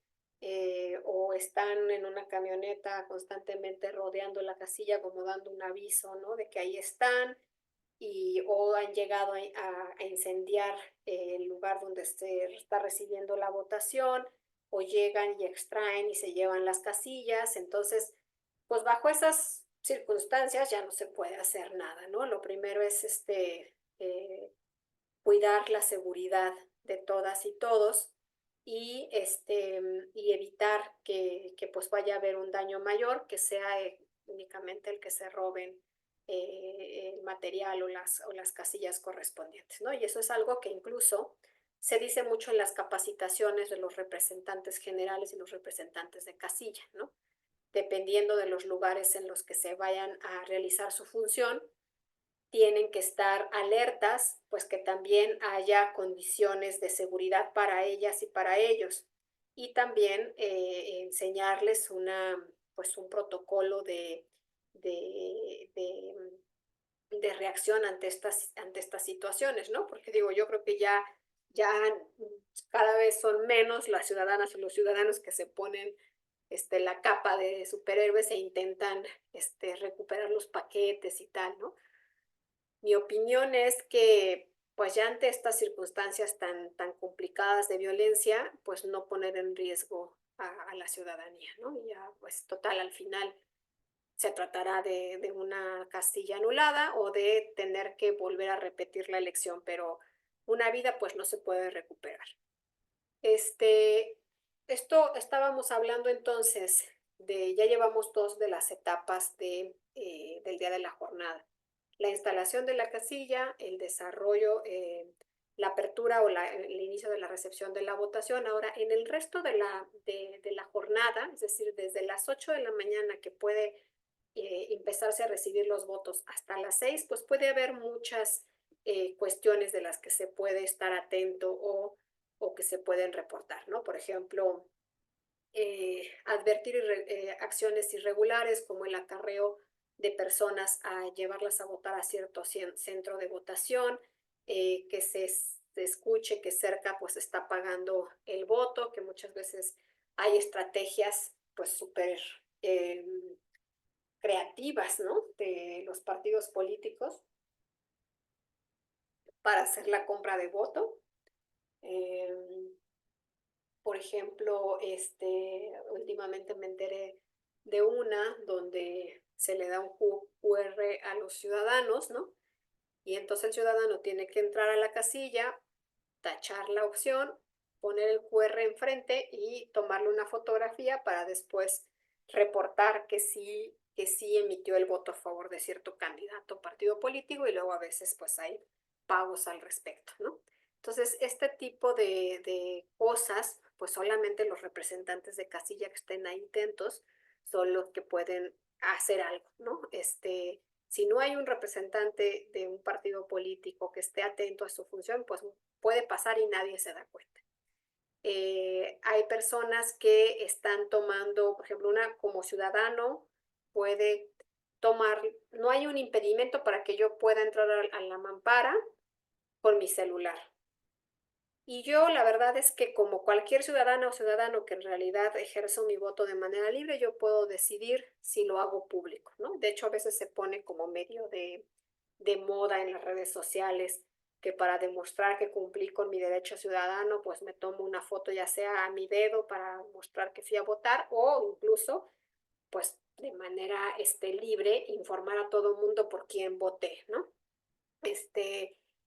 Speaker 2: o están en una camioneta constantemente rodeando la casilla como dando un aviso, ¿no? De que ahí están, o han llegado a incendiar el lugar donde se está recibiendo la votación, o llegan y extraen y se llevan las casillas. Entonces, pues bajo esas circunstancias ya no se puede hacer nada, ¿no? Lo primero es cuidar la seguridad de todas y todos, y evitar que pues vaya a haber un daño mayor, que sea únicamente el que se roben el material o las casillas correspondientes, ¿no? Y eso es algo que incluso se dice mucho en las capacitaciones de los representantes generales y los representantes de casilla, ¿no? Dependiendo de los lugares en los que se vayan a realizar su función, tienen que estar alertas, pues que también haya condiciones de seguridad para ellas y para ellos. Y también enseñarles pues un protocolo de reacción ante estas situaciones, ¿no? Porque digo, yo creo que ya cada vez son menos las ciudadanas o los ciudadanos que se ponen la capa de superhéroes e intentan recuperar los paquetes y tal, ¿no? Mi opinión es que, pues ya ante estas circunstancias tan complicadas de violencia, pues no poner en riesgo a la ciudadanía, ¿no? Y ya, pues total, al final se tratará de una casilla anulada o de tener que volver a repetir la elección, pero una vida pues no se puede recuperar. Este, esto estábamos hablando entonces ya llevamos dos de las etapas del día de la jornada. La instalación de la casilla, el desarrollo, la apertura o el inicio de la recepción de la votación. Ahora, en el resto de la jornada, es decir, desde las 8 de la mañana que puede empezarse a recibir los votos hasta las 6, pues puede haber muchas cuestiones de las que se puede estar atento o que se pueden reportar, ¿no? Por ejemplo, advertir acciones irregulares como el acarreo de personas a llevarlas a votar a cierto centro de votación, que se escuche que cerca pues está pagando el voto, que muchas veces hay estrategias pues súper eh, creativas, ¿no? De los partidos políticos para hacer la compra de voto. Eh, por ejemplo, últimamente me enteré de una donde se le da un QR a los ciudadanos, ¿no? Y entonces el ciudadano tiene que entrar a la casilla, tachar la opción, poner el QR enfrente y tomarle una fotografía para después reportar que sí emitió el voto a favor de cierto candidato o partido político y luego a veces pues hay pagos al respecto, ¿no? Entonces, este tipo de cosas, pues solamente los representantes de casilla que estén ahí atentos son los que pueden hacer algo, ¿no? Si no hay un representante de un partido político que esté atento a su función, pues puede pasar y nadie se da cuenta. Hay personas que están tomando, por ejemplo, una como ciudadano puede tomar, no hay un impedimento para que yo pueda entrar a la mampara con mi celular. Y yo la verdad es que como cualquier ciudadana o ciudadano que en realidad ejerzo mi voto de manera libre, yo puedo decidir si lo hago público, ¿no? De hecho, a veces se pone como medio de moda en las redes sociales que para demostrar que cumplí con mi derecho ciudadano, pues me tomo una foto ya sea a mi dedo para mostrar que fui a votar o incluso, pues de manera libre, informar a todo el mundo por quién voté, ¿no?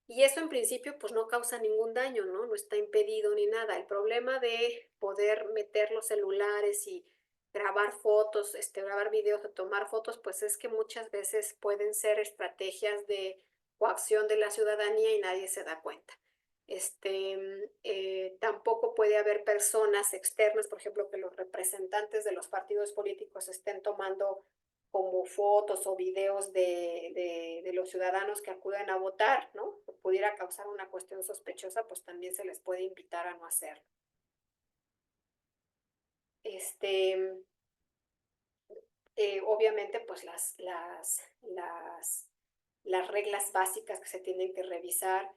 Speaker 2: Y eso en principio pues no causa ningún daño, ¿no? No está impedido ni nada. El problema de poder meter los celulares y grabar fotos, grabar videos o tomar fotos, pues es que muchas veces pueden ser estrategias de coacción de la ciudadanía y nadie se da cuenta. Tampoco puede haber personas externas, por ejemplo, que los representantes de los partidos políticos estén tomando como fotos o videos de los ciudadanos que acuden a votar, ¿no? Que pudiera causar una cuestión sospechosa, pues también se les puede invitar a no hacerlo. Este, Obviamente, pues las reglas básicas que se tienen que revisar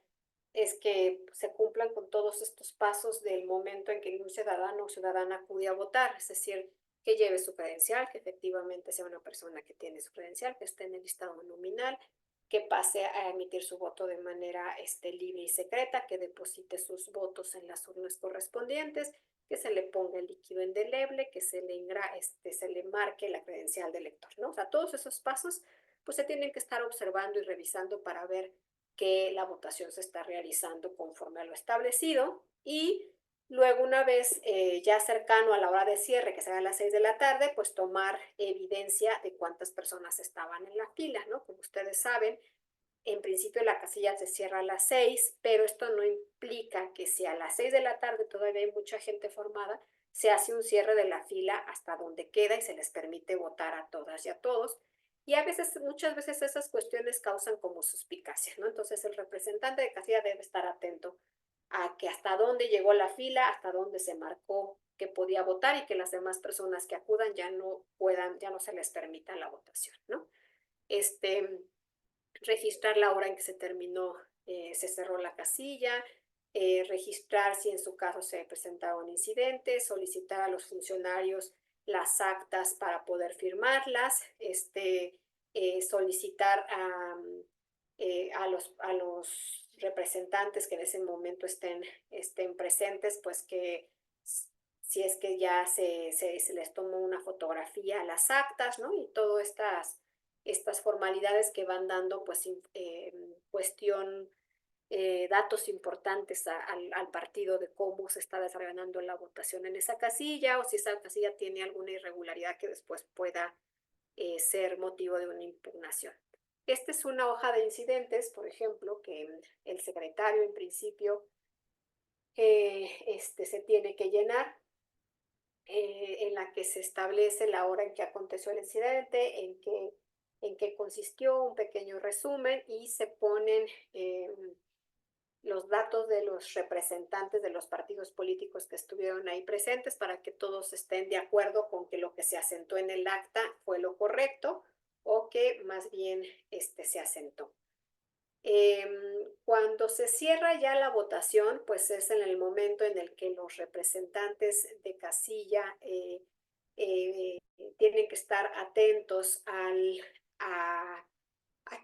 Speaker 2: es que se cumplan con todos estos pasos del momento en que un ciudadano o ciudadana acude a votar, es decir, que lleve su credencial, que efectivamente sea una persona que tiene su credencial, que esté en el listado nominal, que pase a emitir su voto de manera libre y secreta, que deposite sus votos en las urnas correspondientes, que se le ponga el líquido indeleble, que se le marque la credencial del elector, ¿no? O sea, todos esos pasos pues se tienen que estar observando y revisando para ver que la votación se está realizando conforme a lo establecido y luego una vez ya cercano a la hora de cierre, que será a las 6 de la tarde, pues tomar evidencia de cuántas personas estaban en la fila, ¿no? Como ustedes saben, en principio la casilla se cierra a las 6, pero esto no implica que si a las 6 de la tarde todavía hay mucha gente formada, se hace un cierre de la fila hasta donde queda y se les permite votar a todas y a todos. Y a veces, muchas veces esas cuestiones causan como suspicacia, ¿no? Entonces el representante de casilla debe estar atento a que hasta dónde llegó la fila, hasta dónde se marcó que podía votar y que las demás personas que acudan ya no puedan, ya no se les permita la votación, ¿no? Este, Registrar la hora en que se terminó, se cerró la casilla, registrar si en su caso se presentaron incidentes, solicitar a los funcionarios las actas para poder firmarlas, solicitar a los representantes que en ese momento estén presentes, pues que si es que ya se les tomó una fotografía a las actas, ¿no? Y todas estas formalidades que van dando, pues, cuestión, datos importantes al partido de cómo se está desarrollando la votación en esa casilla o si esa casilla tiene alguna irregularidad que después pueda ser motivo de una impugnación. Esta es una hoja de incidentes, por ejemplo, que el secretario en principio se tiene que llenar en la que se establece la hora en que aconteció el incidente, en qué consistió, un pequeño resumen y se ponen los datos de los representantes de los partidos políticos que estuvieron ahí presentes para que todos estén de acuerdo con que lo que se asentó en el acta fue lo correcto o que más bien se asentó. Cuando se cierra ya la votación, pues es en el momento en el que los representantes de casilla tienen que estar atentos a, a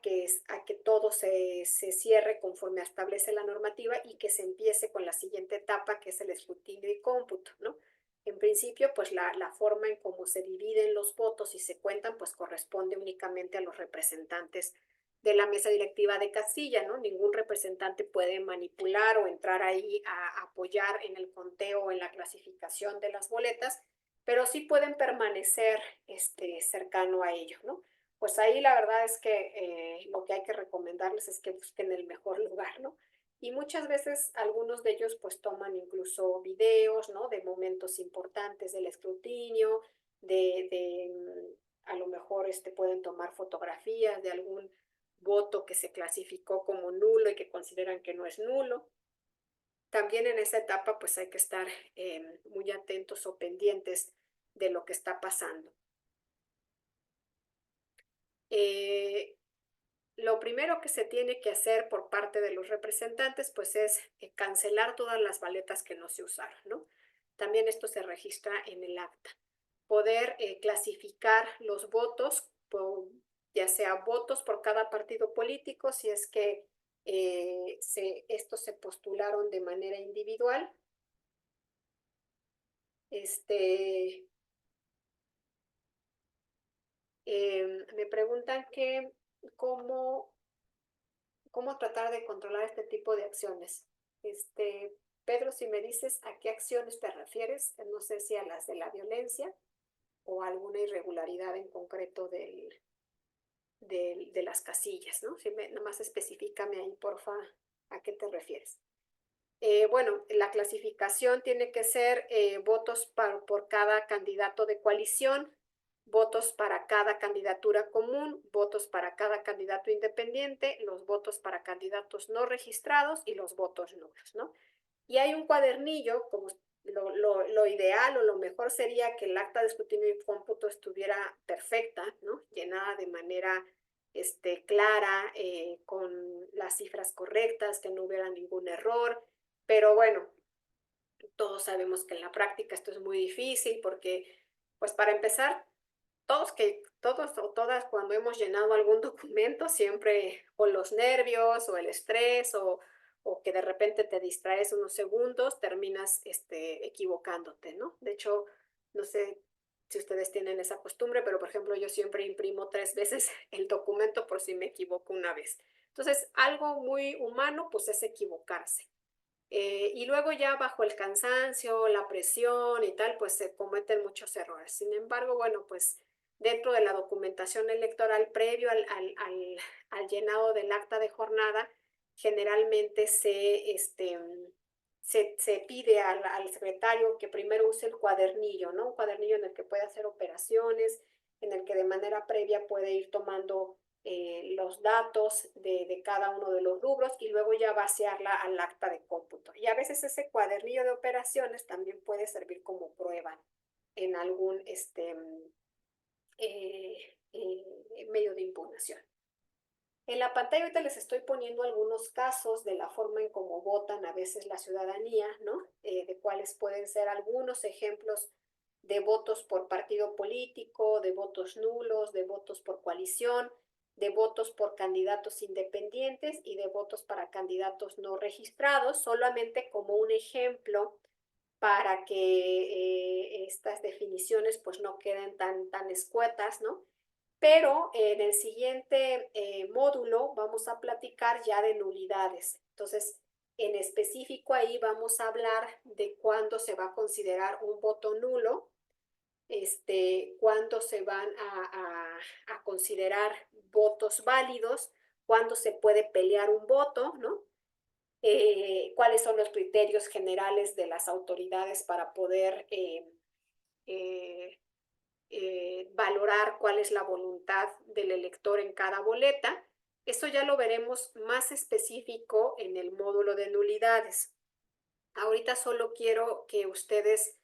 Speaker 2: que todo se cierre conforme establece la normativa y que se empiece con la siguiente etapa, que es el escrutinio y cómputo, ¿no? En principio, pues la forma en cómo se dividen los votos y se cuentan, pues corresponde únicamente a los representantes de la mesa directiva de casilla, ¿no? Ningún representante puede manipular o entrar ahí a apoyar en el conteo o en la clasificación de las boletas, pero sí pueden permanecer cercano a ello, ¿no? Pues ahí la verdad es que lo que hay que recomendarles es que busquen el mejor lugar, ¿no? Y muchas veces algunos de ellos pues toman incluso videos, ¿no? De momentos importantes del escrutinio, a lo mejor pueden tomar fotografías de algún voto que se clasificó como nulo y que consideran que no es nulo. También en esa etapa pues hay que estar muy atentos o pendientes de lo que está pasando. Eh, lo primero que se tiene que hacer por parte de los representantes, pues es cancelar todas las baletas que no se usaron, ¿no? También esto se registra en el acta. Poder clasificar los votos, ya sea votos por cada partido político, si es que estos se postularon de manera individual. Me preguntan que cómo cómo tratar de controlar este tipo de acciones. Pedro, si me dices a qué acciones te refieres, no sé si a las de la violencia o a alguna irregularidad en concreto de las casillas, ¿no? Si nomás especifícame ahí, porfa, a qué te refieres. Bueno, la clasificación tiene que ser votos por cada candidato de coalición, votos para cada candidatura común, votos para cada candidato independiente, los votos para candidatos no registrados y los votos nulos, ¿no? Y hay un cuadernillo, como lo ideal o lo mejor sería que el acta de escrutinio y cómputo estuviera perfecta, ¿no? Llenada de manera clara, con las cifras correctas, que no hubiera ningún error, pero bueno, todos sabemos que en la práctica esto es muy difícil porque, pues para empezar, todos o todas cuando hemos llenado algún documento, siempre o los nervios o el estrés o que de repente te distraes unos segundos, terminas equivocándote, ¿no? De hecho, no sé si ustedes tienen esa costumbre, pero por ejemplo yo siempre imprimo 3 veces el documento por si me equivoco una vez. Entonces, algo muy humano pues es equivocarse. Y luego ya bajo el cansancio, la presión y tal, pues se cometen muchos errores. Sin embargo, bueno, pues dentro de la documentación electoral previo al llenado del acta de jornada, generalmente se pide al secretario que primero use el cuadernillo, ¿no? Un cuadernillo en el que puede hacer operaciones, en el que de manera previa puede ir tomando los datos de cada uno de los rubros y luego ya vaciarla al acta de cómputo. Y a veces ese cuadernillo de operaciones también puede servir como prueba en algún medio de impugnación. En la pantalla ahorita les estoy poniendo algunos casos de la forma en cómo votan a veces la ciudadanía, ¿no? De cuáles pueden ser algunos ejemplos de votos por partido político, de votos nulos, de votos por coalición, de votos por candidatos independientes y de votos para candidatos no registrados, solamente como un ejemplo para que estas definiciones pues no queden tan escuetas, ¿no? Pero en el siguiente módulo vamos a platicar ya de nulidades. Entonces, en específico ahí vamos a hablar de cuándo se va a considerar un voto nulo, cuándo se van a considerar votos válidos, cuándo se puede pelear un voto, ¿no? Cuáles son los criterios generales de las autoridades para poder valorar cuál es la voluntad del elector en cada boleta. Eso ya lo veremos más específico en el módulo de nulidades. Ahorita solo quiero que ustedes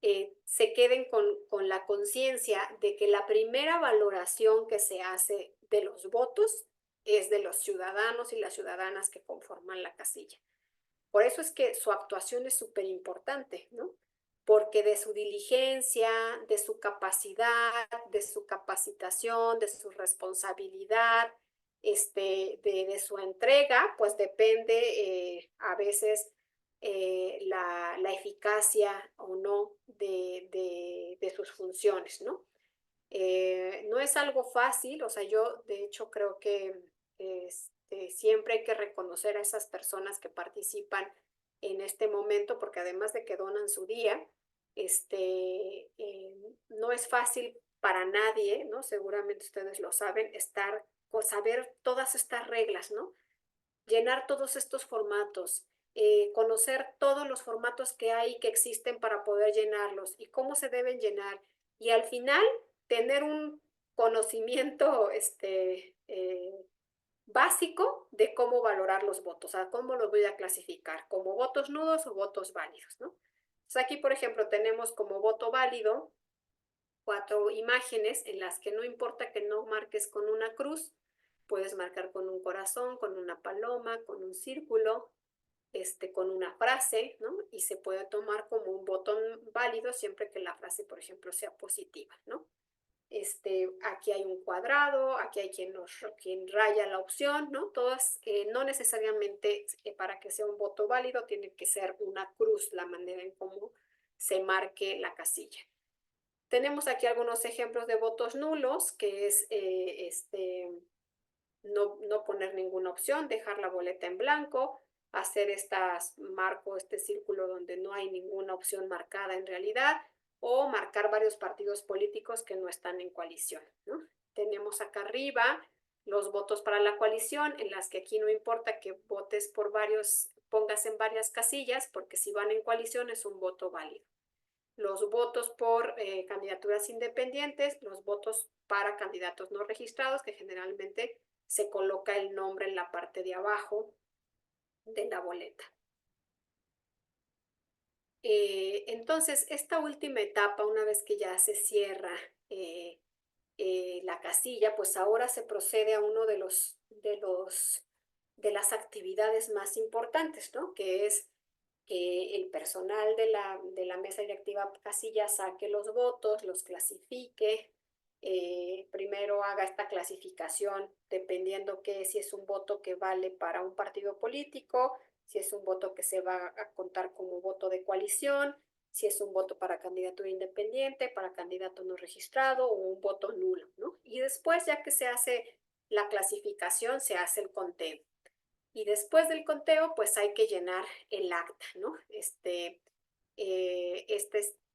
Speaker 2: se queden con la conciencia de que la primera valoración que se hace de los votos es de los ciudadanos y las ciudadanas que conforman la casilla. Por eso es que su actuación es súper importante, ¿no? Porque de su diligencia, de su capacidad, de su capacitación, de su responsabilidad, de su entrega, pues depende a veces la eficacia o no de sus funciones, ¿no? No es algo fácil, o sea, yo de hecho creo que siempre hay que reconocer a esas personas que participan en este momento, porque además de que donan su día, no es fácil para nadie, ¿no? Seguramente ustedes lo saben, saber todas estas reglas, ¿no? Llenar todos estos formatos, conocer todos los formatos que hay que existen para poder llenarlos y cómo se deben llenar. Y al final, tener un conocimiento básico de cómo valorar los votos, o sea, cómo los voy a clasificar, como votos nulos o votos válidos, ¿no? Entonces aquí, por ejemplo, tenemos como voto válido 4 imágenes en las que no importa que no marques con una cruz, puedes marcar con un corazón, con una paloma, con un círculo, con una frase, ¿no? Y se puede tomar como un botón válido siempre que la frase, por ejemplo, sea positiva, ¿no? Aquí hay un cuadrado, aquí hay quien raya la opción, ¿no? Todas, no necesariamente para que sea un voto válido tiene que ser una cruz la manera en cómo se marque la casilla. Tenemos aquí algunos ejemplos de votos nulos, que es no poner ninguna opción, dejar la boleta en blanco, hacer marco este círculo donde no hay ninguna opción marcada en realidad, o marcar varios partidos políticos que no están en coalición, ¿no? Tenemos acá arriba los votos para la coalición, en las que aquí no importa que votes por varios, pongas en varias casillas, porque si van en coalición es un voto válido. Los votos por candidaturas independientes, los votos para candidatos no registrados, que generalmente se coloca el nombre en la parte de abajo de la boleta. Entonces, esta última etapa, una vez que ya se cierra la casilla, pues ahora se procede a uno de las actividades más importantes, ¿no? Que es que el personal de la mesa directiva casilla saque los votos, los clasifique, primero haga esta clasificación dependiendo que si es un voto que vale para un partido político, si es un voto que se va a contar como voto de coalición, si es un voto para candidatura independiente, para candidato no registrado o un voto nulo, ¿no? Y después, ya que se hace la clasificación, se hace el conteo. Y después del conteo, pues hay que llenar el acta, ¿no? Es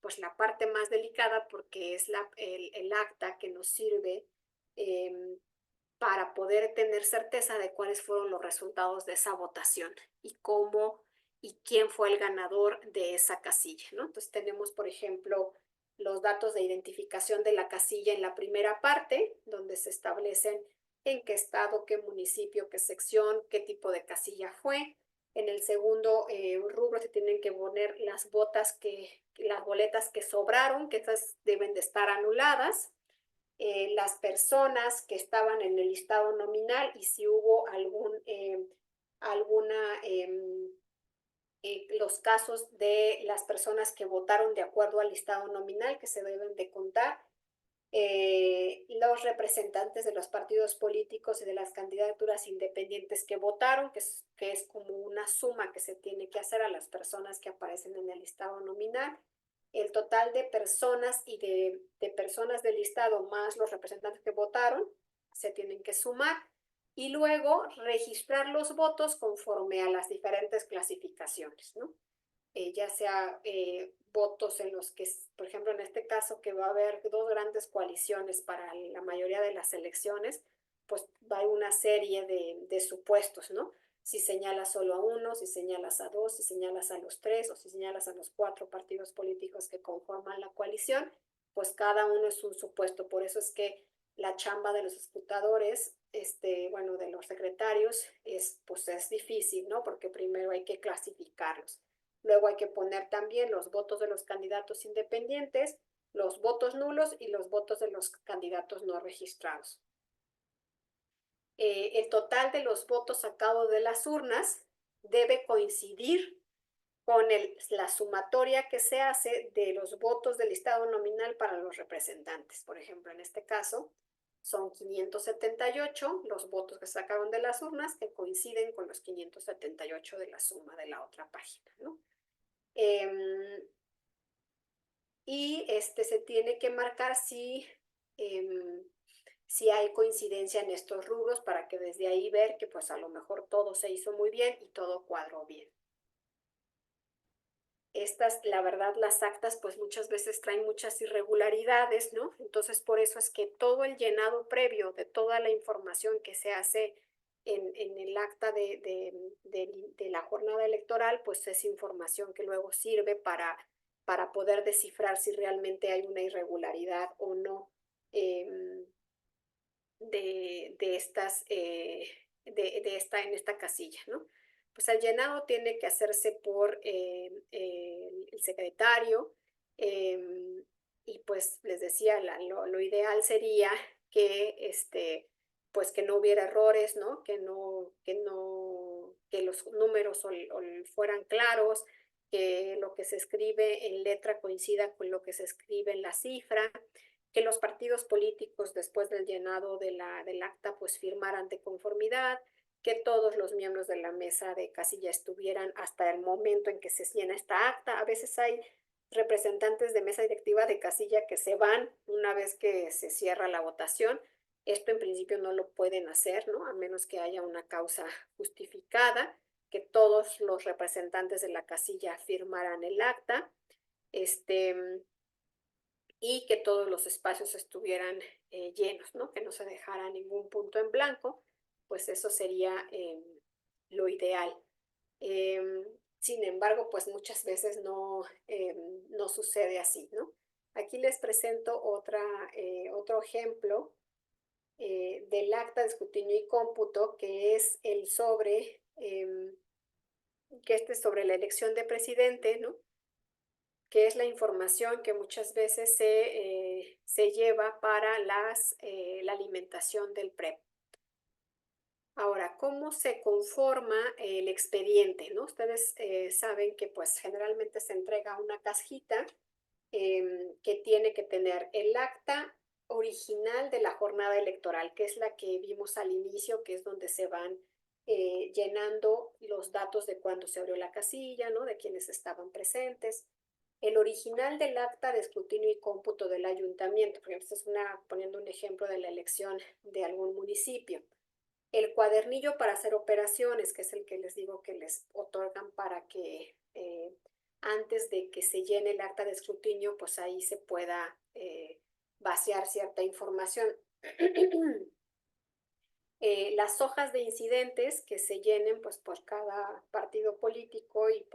Speaker 2: pues la parte más delicada porque es el acta que nos sirve para poder tener certeza de cuáles fueron los resultados de esa votación y cómo y quién fue el ganador de esa casilla, ¿no? Entonces tenemos, por ejemplo, los datos de identificación de la casilla en la primera parte, donde se establecen en qué estado, qué municipio, qué sección, qué tipo de casilla fue. En el segundo rubro se tienen que poner las boletas que sobraron, que esas deben de estar anuladas, las personas que estaban en el listado nominal y si hubo alguna, los casos de las personas que votaron de acuerdo al listado nominal que se deben de contar, los representantes de los partidos políticos y de las candidaturas independientes que votaron, que es como una suma que se tiene que hacer a las personas que aparecen en el listado nominal, el total de personas y de personas del listado más los representantes que votaron se tienen que sumar y luego registrar los votos conforme a las diferentes clasificaciones, ¿no? Ya sea votos en los que, por ejemplo, en este caso que va a haber dos grandes coaliciones para la mayoría de las elecciones, pues va a haber una serie de supuestos, ¿no? si señalas solo a uno, si señalas a dos, si señalas a los tres o si señalas a los cuatro partidos políticos que conforman la coalición, pues cada uno es un supuesto. Por eso es que la chamba de los escrutadores, bueno, de los secretarios, pues es difícil, ¿no? Porque primero hay que clasificarlos. Luego hay que poner también los votos de los candidatos independientes, los votos nulos y los votos de los candidatos no registrados. El total de los votos sacados de las urnas debe coincidir con la sumatoria que se hace de los votos del listado nominal para los representantes. Por ejemplo, en este caso, son 578 los votos que sacaron de las urnas que coinciden con los 578 de la suma de la otra página, ¿no? Y se tiene que marcar si hay coincidencia en estos rubros para que desde ahí ver que pues a lo mejor todo se hizo muy bien y todo cuadró bien. La verdad, las actas pues muchas veces traen muchas irregularidades, ¿no? Entonces por eso es que todo el llenado previo de toda la información que se hace en el acta de la jornada electoral, pues es información que luego sirve para poder descifrar si realmente hay una irregularidad o no en esta casilla, ¿no? Pues el llenado tiene que hacerse por el secretario y pues les decía, lo ideal sería que pues que no hubiera errores, ¿no? Que los números fueran claros, que lo que se escribe en letra coincida con lo que se escribe en la cifra, que los partidos políticos después del llenado del acta pues firmaran de conformidad, que todos los miembros de la mesa de casilla estuvieran hasta el momento en que se llena esta acta. A veces hay representantes de mesa directiva de casilla que se van una vez que se cierra la votación. Esto en principio no lo pueden hacer, ¿no? A menos que haya una causa justificada, que todos los representantes de la casilla firmaran el acta. Y que todos los espacios estuvieran llenos, ¿no? Que no se dejara ningún punto en blanco, pues eso sería lo ideal. Sin embargo, pues muchas veces no sucede así, ¿no? Aquí les presento otro ejemplo del acta de escrutinio y cómputo, que es el sobre, sobre la elección de presidente, ¿no? Que es la información que muchas veces se lleva para la alimentación del PREP. Ahora, ¿cómo se conforma el expediente, ¿no? Ustedes saben que pues generalmente se entrega una cajita que tiene que tener el acta original de la jornada electoral, que es la que vimos al inicio, que es donde se van llenando los datos de cuándo se abrió la casilla, ¿no? De quienes estaban presentes. El original del acta de escrutinio y cómputo del ayuntamiento, por ejemplo, poniendo un ejemplo de la elección de algún municipio. El cuadernillo para hacer operaciones, que es el que les digo que les otorgan para que antes de que se llene el acta de escrutinio, pues ahí se pueda vaciar cierta información. Las hojas de incidentes que se llenen pues por cada partido político y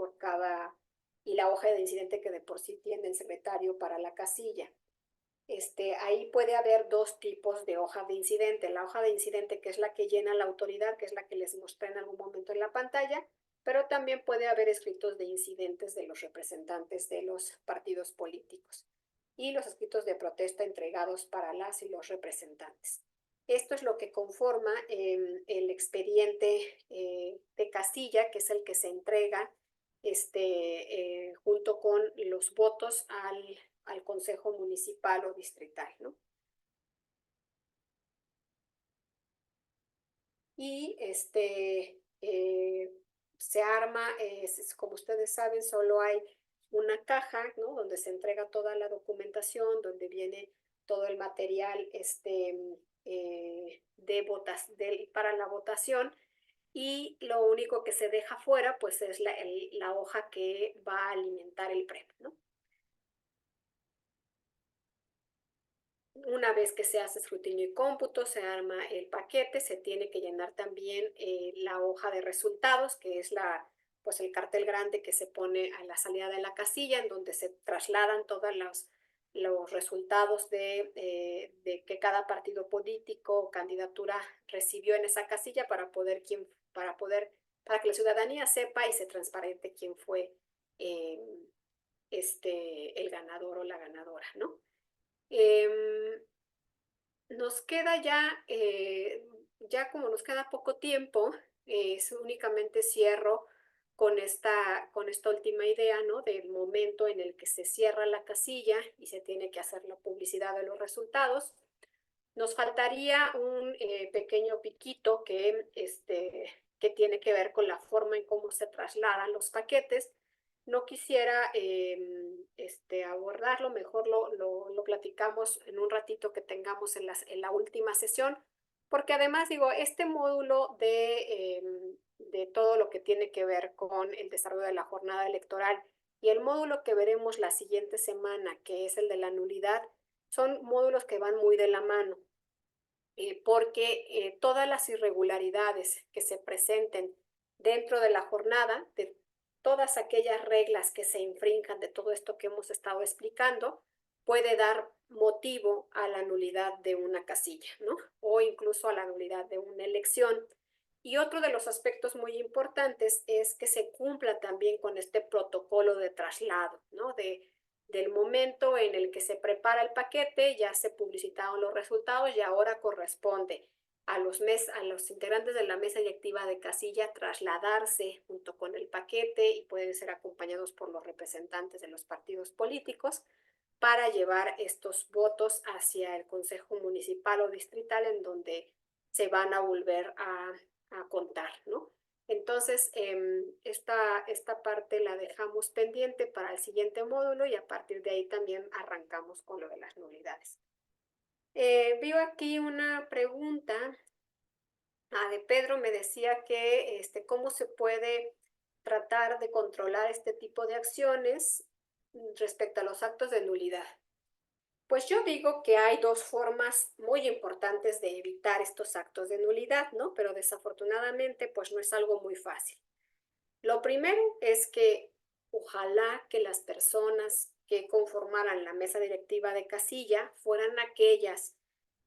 Speaker 2: la hoja de incidente que de por sí tiene el secretario para la casilla. Ahí puede haber dos tipos de hoja de incidente. La hoja de incidente, que es la que llena la autoridad, que es la que les mostré en algún momento en la pantalla, pero también puede haber escritos de incidentes de los representantes de los partidos políticos y los escritos de protesta entregados para las y los representantes. Esto es lo que conforma el expediente de casilla, que es el que se entrega junto con los votos al Consejo Municipal o Distrital, ¿no? Y se arma, como ustedes saben, solo hay una caja, ¿no? Donde se entrega toda la documentación, donde viene todo el material para la votación, y lo único que se deja fuera pues es la hoja que va a alimentar el PREP, ¿no? Una vez que se hace escrutinio y cómputo, se arma el paquete, se tiene que llenar también la hoja de resultados, que es pues el cartel grande que se pone a la salida de la casilla, en donde se trasladan todos los resultados de que cada partido político o candidatura recibió en esa casilla para que la ciudadanía sepa y se transparente quién fue eh, el ganador o la ganadora, ¿no? Em, Nos queda ya como nos queda poco tiempo, únicamente cierro con esta última idea, ¿no? Del momento en el que se cierra la casilla y se tiene que hacer la publicidad de los resultados. Nos faltaría un pequeño piquito que tiene que ver con la forma en cómo se trasladan los paquetes. No quisiera abordarlo, mejor lo platicamos en un ratito que tengamos en la última sesión, porque además digo, este módulo de todo lo que tiene que ver con el desarrollo de la jornada electoral y el módulo que veremos la siguiente semana, que es el de la nulidad, son módulos que van muy de la mano porque todas las irregularidades que se presenten dentro de la jornada, de todas aquellas reglas que se infrinjan de todo esto que hemos estado explicando, puede dar motivo a la nulidad de una casilla, ¿no? O incluso a la nulidad de una elección. Y otro de los aspectos muy importantes es que se cumpla también con este protocolo de traslado, ¿no? Del momento en el que se prepara el paquete, ya se publicitaron los resultados y ahora corresponde a los integrantes de la mesa directiva de casilla trasladarse junto con el paquete y pueden ser acompañados por los representantes de los partidos políticos para llevar estos votos hacia el Consejo Municipal o Distrital en donde se van a volver a contar, ¿no? Entonces, esta parte la dejamos pendiente para el siguiente módulo y a partir de ahí también arrancamos con lo de las nulidades. Veo aquí una pregunta de Pedro, me decía que cómo se puede tratar de controlar este tipo de acciones respecto a los actos de nulidad. Pues yo digo que hay dos formas muy importantes de evitar estos actos de nulidad, ¿no? Pero desafortunadamente, pues no es algo muy fácil. Lo primero es que ojalá que las personas que conformaran la mesa directiva de casilla fueran aquellas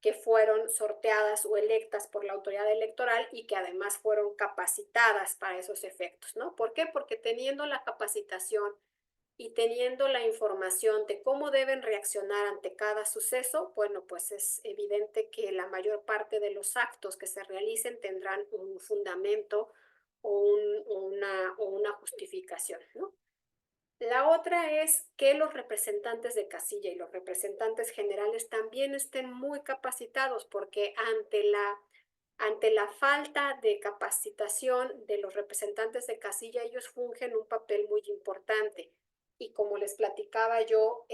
Speaker 2: que fueron sorteadas o electas por la autoridad electoral y que además fueron capacitadas para esos efectos, ¿no? ¿Por qué? Porque teniendo la capacitación y teniendo la información de cómo deben reaccionar ante cada suceso, bueno, pues es evidente que la mayor parte de los actos que se realicen tendrán un fundamento o una justificación, ¿no? La otra es que los representantes de casilla y los representantes generales también estén muy capacitados, porque ante la falta de capacitación de los representantes de casilla, ellos fungen un papel muy importante. Y como les platicaba yo,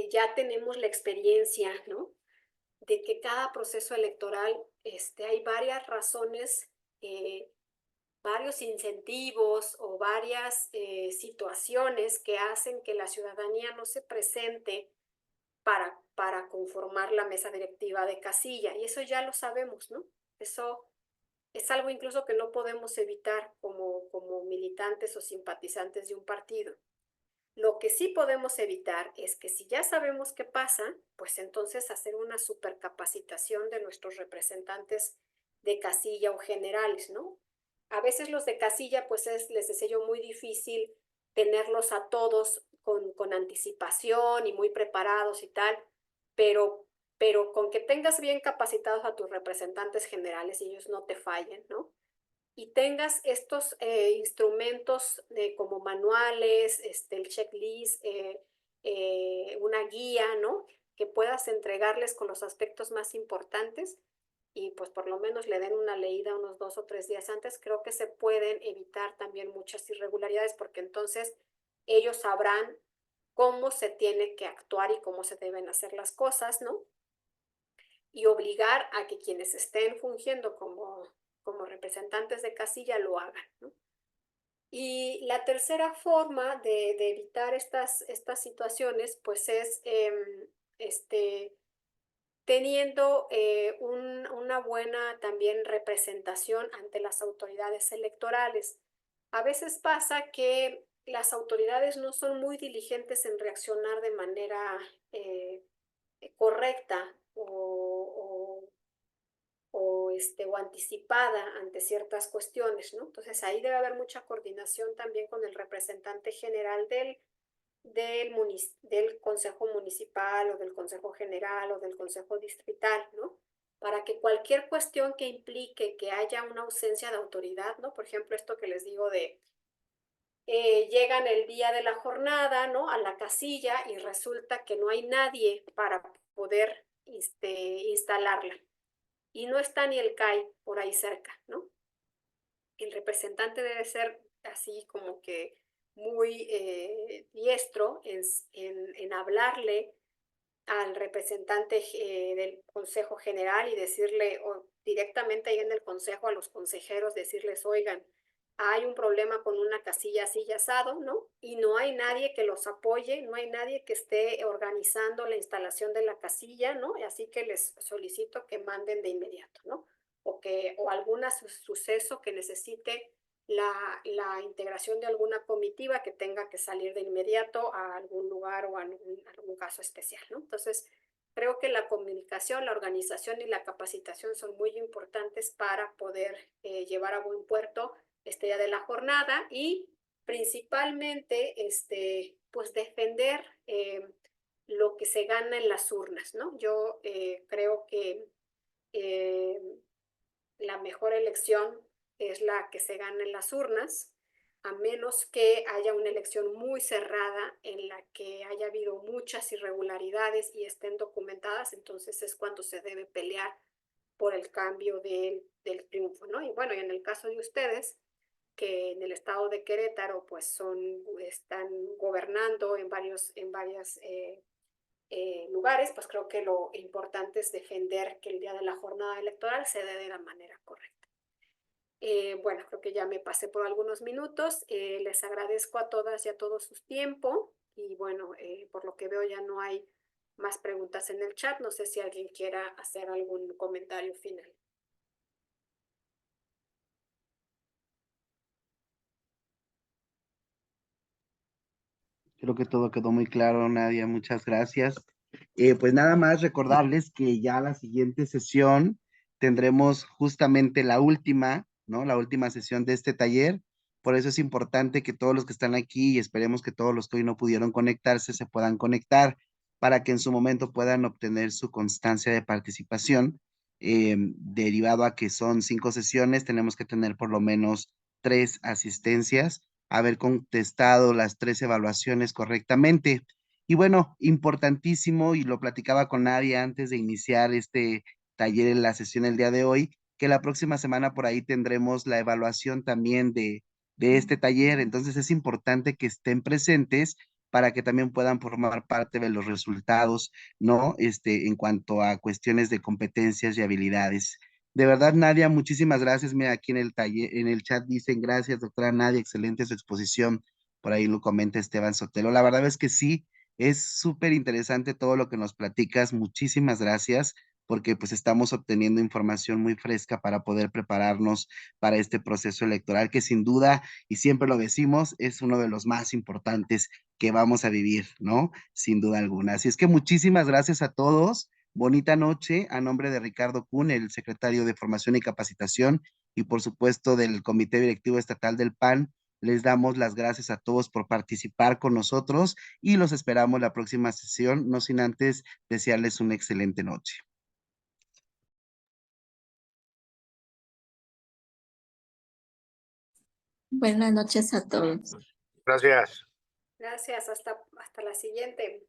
Speaker 2: ya tenemos la experiencia, ¿no? De que cada proceso electoral hay varias razones, varios incentivos o varias situaciones que hacen que la ciudadanía no se presente para conformar la mesa directiva de casilla. Y eso ya lo sabemos, ¿no? Eso es algo incluso que no podemos evitar como militantes o simpatizantes de un partido. Lo que sí podemos evitar es que si ya sabemos qué pasa, pues entonces hacer una supercapacitación de nuestros representantes de casilla o generales, ¿no? A veces los de casilla, pues les decía yo, muy difícil tenerlos a todos con anticipación y muy preparados y tal, pero, pero con que tengas bien capacitados a tus representantes generales y ellos no te fallen, ¿no? Y tengas estos instrumentos como manuales, el checklist, una guía, ¿no? Que puedas entregarles con los aspectos más importantes y pues por lo menos le den una leída unos 2 o 3 días antes, creo que se pueden evitar también muchas irregularidades porque entonces ellos sabrán cómo se tiene que actuar y cómo se deben hacer las cosas, ¿no? Y obligar a que quienes estén fungiendo como representantes de casilla lo hagan, ¿no? Y la tercera forma de evitar estas situaciones, pues es teniendo una buena también representación ante las autoridades electorales. A veces pasa que las autoridades no son muy diligentes en reaccionar de manera eh, correcta o anticipada ante ciertas cuestiones, ¿no? Entonces ahí debe haber mucha coordinación también con el representante general del Consejo Municipal o del Consejo General o del Consejo Distrital, ¿no? Para que cualquier cuestión que implique que haya una ausencia de autoridad, ¿no? Por ejemplo, esto que les digo de llegan el día de la jornada, ¿no? A la casilla y resulta que no hay nadie para poder instalarla. Y no está ni el CAI por ahí cerca, ¿no? El representante debe ser así como que muy diestro en hablarle al representante del Consejo General y decirle, o directamente ahí en el Consejo a los consejeros, decirles, oigan, hay un problema con una casilla así y asado, ¿no? Y no hay nadie que los apoye, no hay nadie que esté organizando la instalación de la casilla, ¿no? Y así que les solicito que manden de inmediato, ¿no? O algún suceso que necesite la integración de alguna comitiva que tenga que salir de inmediato a algún lugar o a algún caso especial, ¿no? Entonces, creo que la comunicación, la organización y la capacitación son muy importantes para poder llevar a buen puerto este día de la jornada y principalmente, pues defender lo que se gana en las urnas, ¿no? Yo creo que eh, la mejor elección es la que se gana en las urnas, a menos que haya una elección muy cerrada en la que haya habido muchas irregularidades y estén documentadas, entonces es cuando se debe pelear por el cambio del triunfo, ¿no? Y bueno, y en el caso de ustedes, que en el estado de Querétaro, pues están gobernando en varias lugares, pues creo que lo importante es defender que el día de la jornada electoral se dé de la manera correcta. Bueno, creo que ya me pasé por algunos minutos. Les agradezco a todas y a todos su tiempo. Y bueno, por lo que veo ya no hay más preguntas en el chat. No sé si alguien quiera hacer algún comentario final.
Speaker 1: Creo que todo quedó muy claro, Nadia, muchas gracias. Pues nada más recordarles que ya la siguiente sesión tendremos justamente la última, ¿no? La última sesión de este taller. Por eso es importante que todos los que están aquí y esperemos que todos los que hoy no pudieron conectarse se puedan conectar para que en su momento puedan obtener su constancia de participación. Derivado a que son 5 sesiones, tenemos que tener por lo menos 3 asistencias, haber contestado las 3 evaluaciones correctamente. Y bueno, importantísimo, y lo platicaba con Nadia antes de iniciar este taller en la sesión el día de hoy, que la próxima semana por ahí tendremos la evaluación también de este taller. Entonces es importante que estén presentes para que también puedan formar parte de los resultados, ¿no? En cuanto a cuestiones de competencias y habilidades. De verdad, Nadia, muchísimas gracias. Mira, aquí en el taller, en el chat dicen gracias, doctora Nadia, excelente su exposición. Por ahí lo comenta Esteban Sotelo. La verdad es que sí, es súper interesante todo lo que nos platicas. Muchísimas gracias, porque pues estamos obteniendo información muy fresca para poder prepararnos para este proceso electoral que sin duda, y siempre lo decimos, es uno de los más importantes que vamos a vivir, ¿no? Sin duda alguna. Así es que muchísimas gracias a todos. Bonita noche a nombre de Ricardo Kuhn, el secretario de Formación y Capacitación, y por supuesto del Comité Directivo Estatal del PAN. Les damos las gracias a todos por participar con nosotros y los esperamos la próxima sesión, no sin antes desearles una excelente noche.
Speaker 3: Buenas noches a todos.
Speaker 4: Gracias.
Speaker 2: Gracias, hasta la siguiente.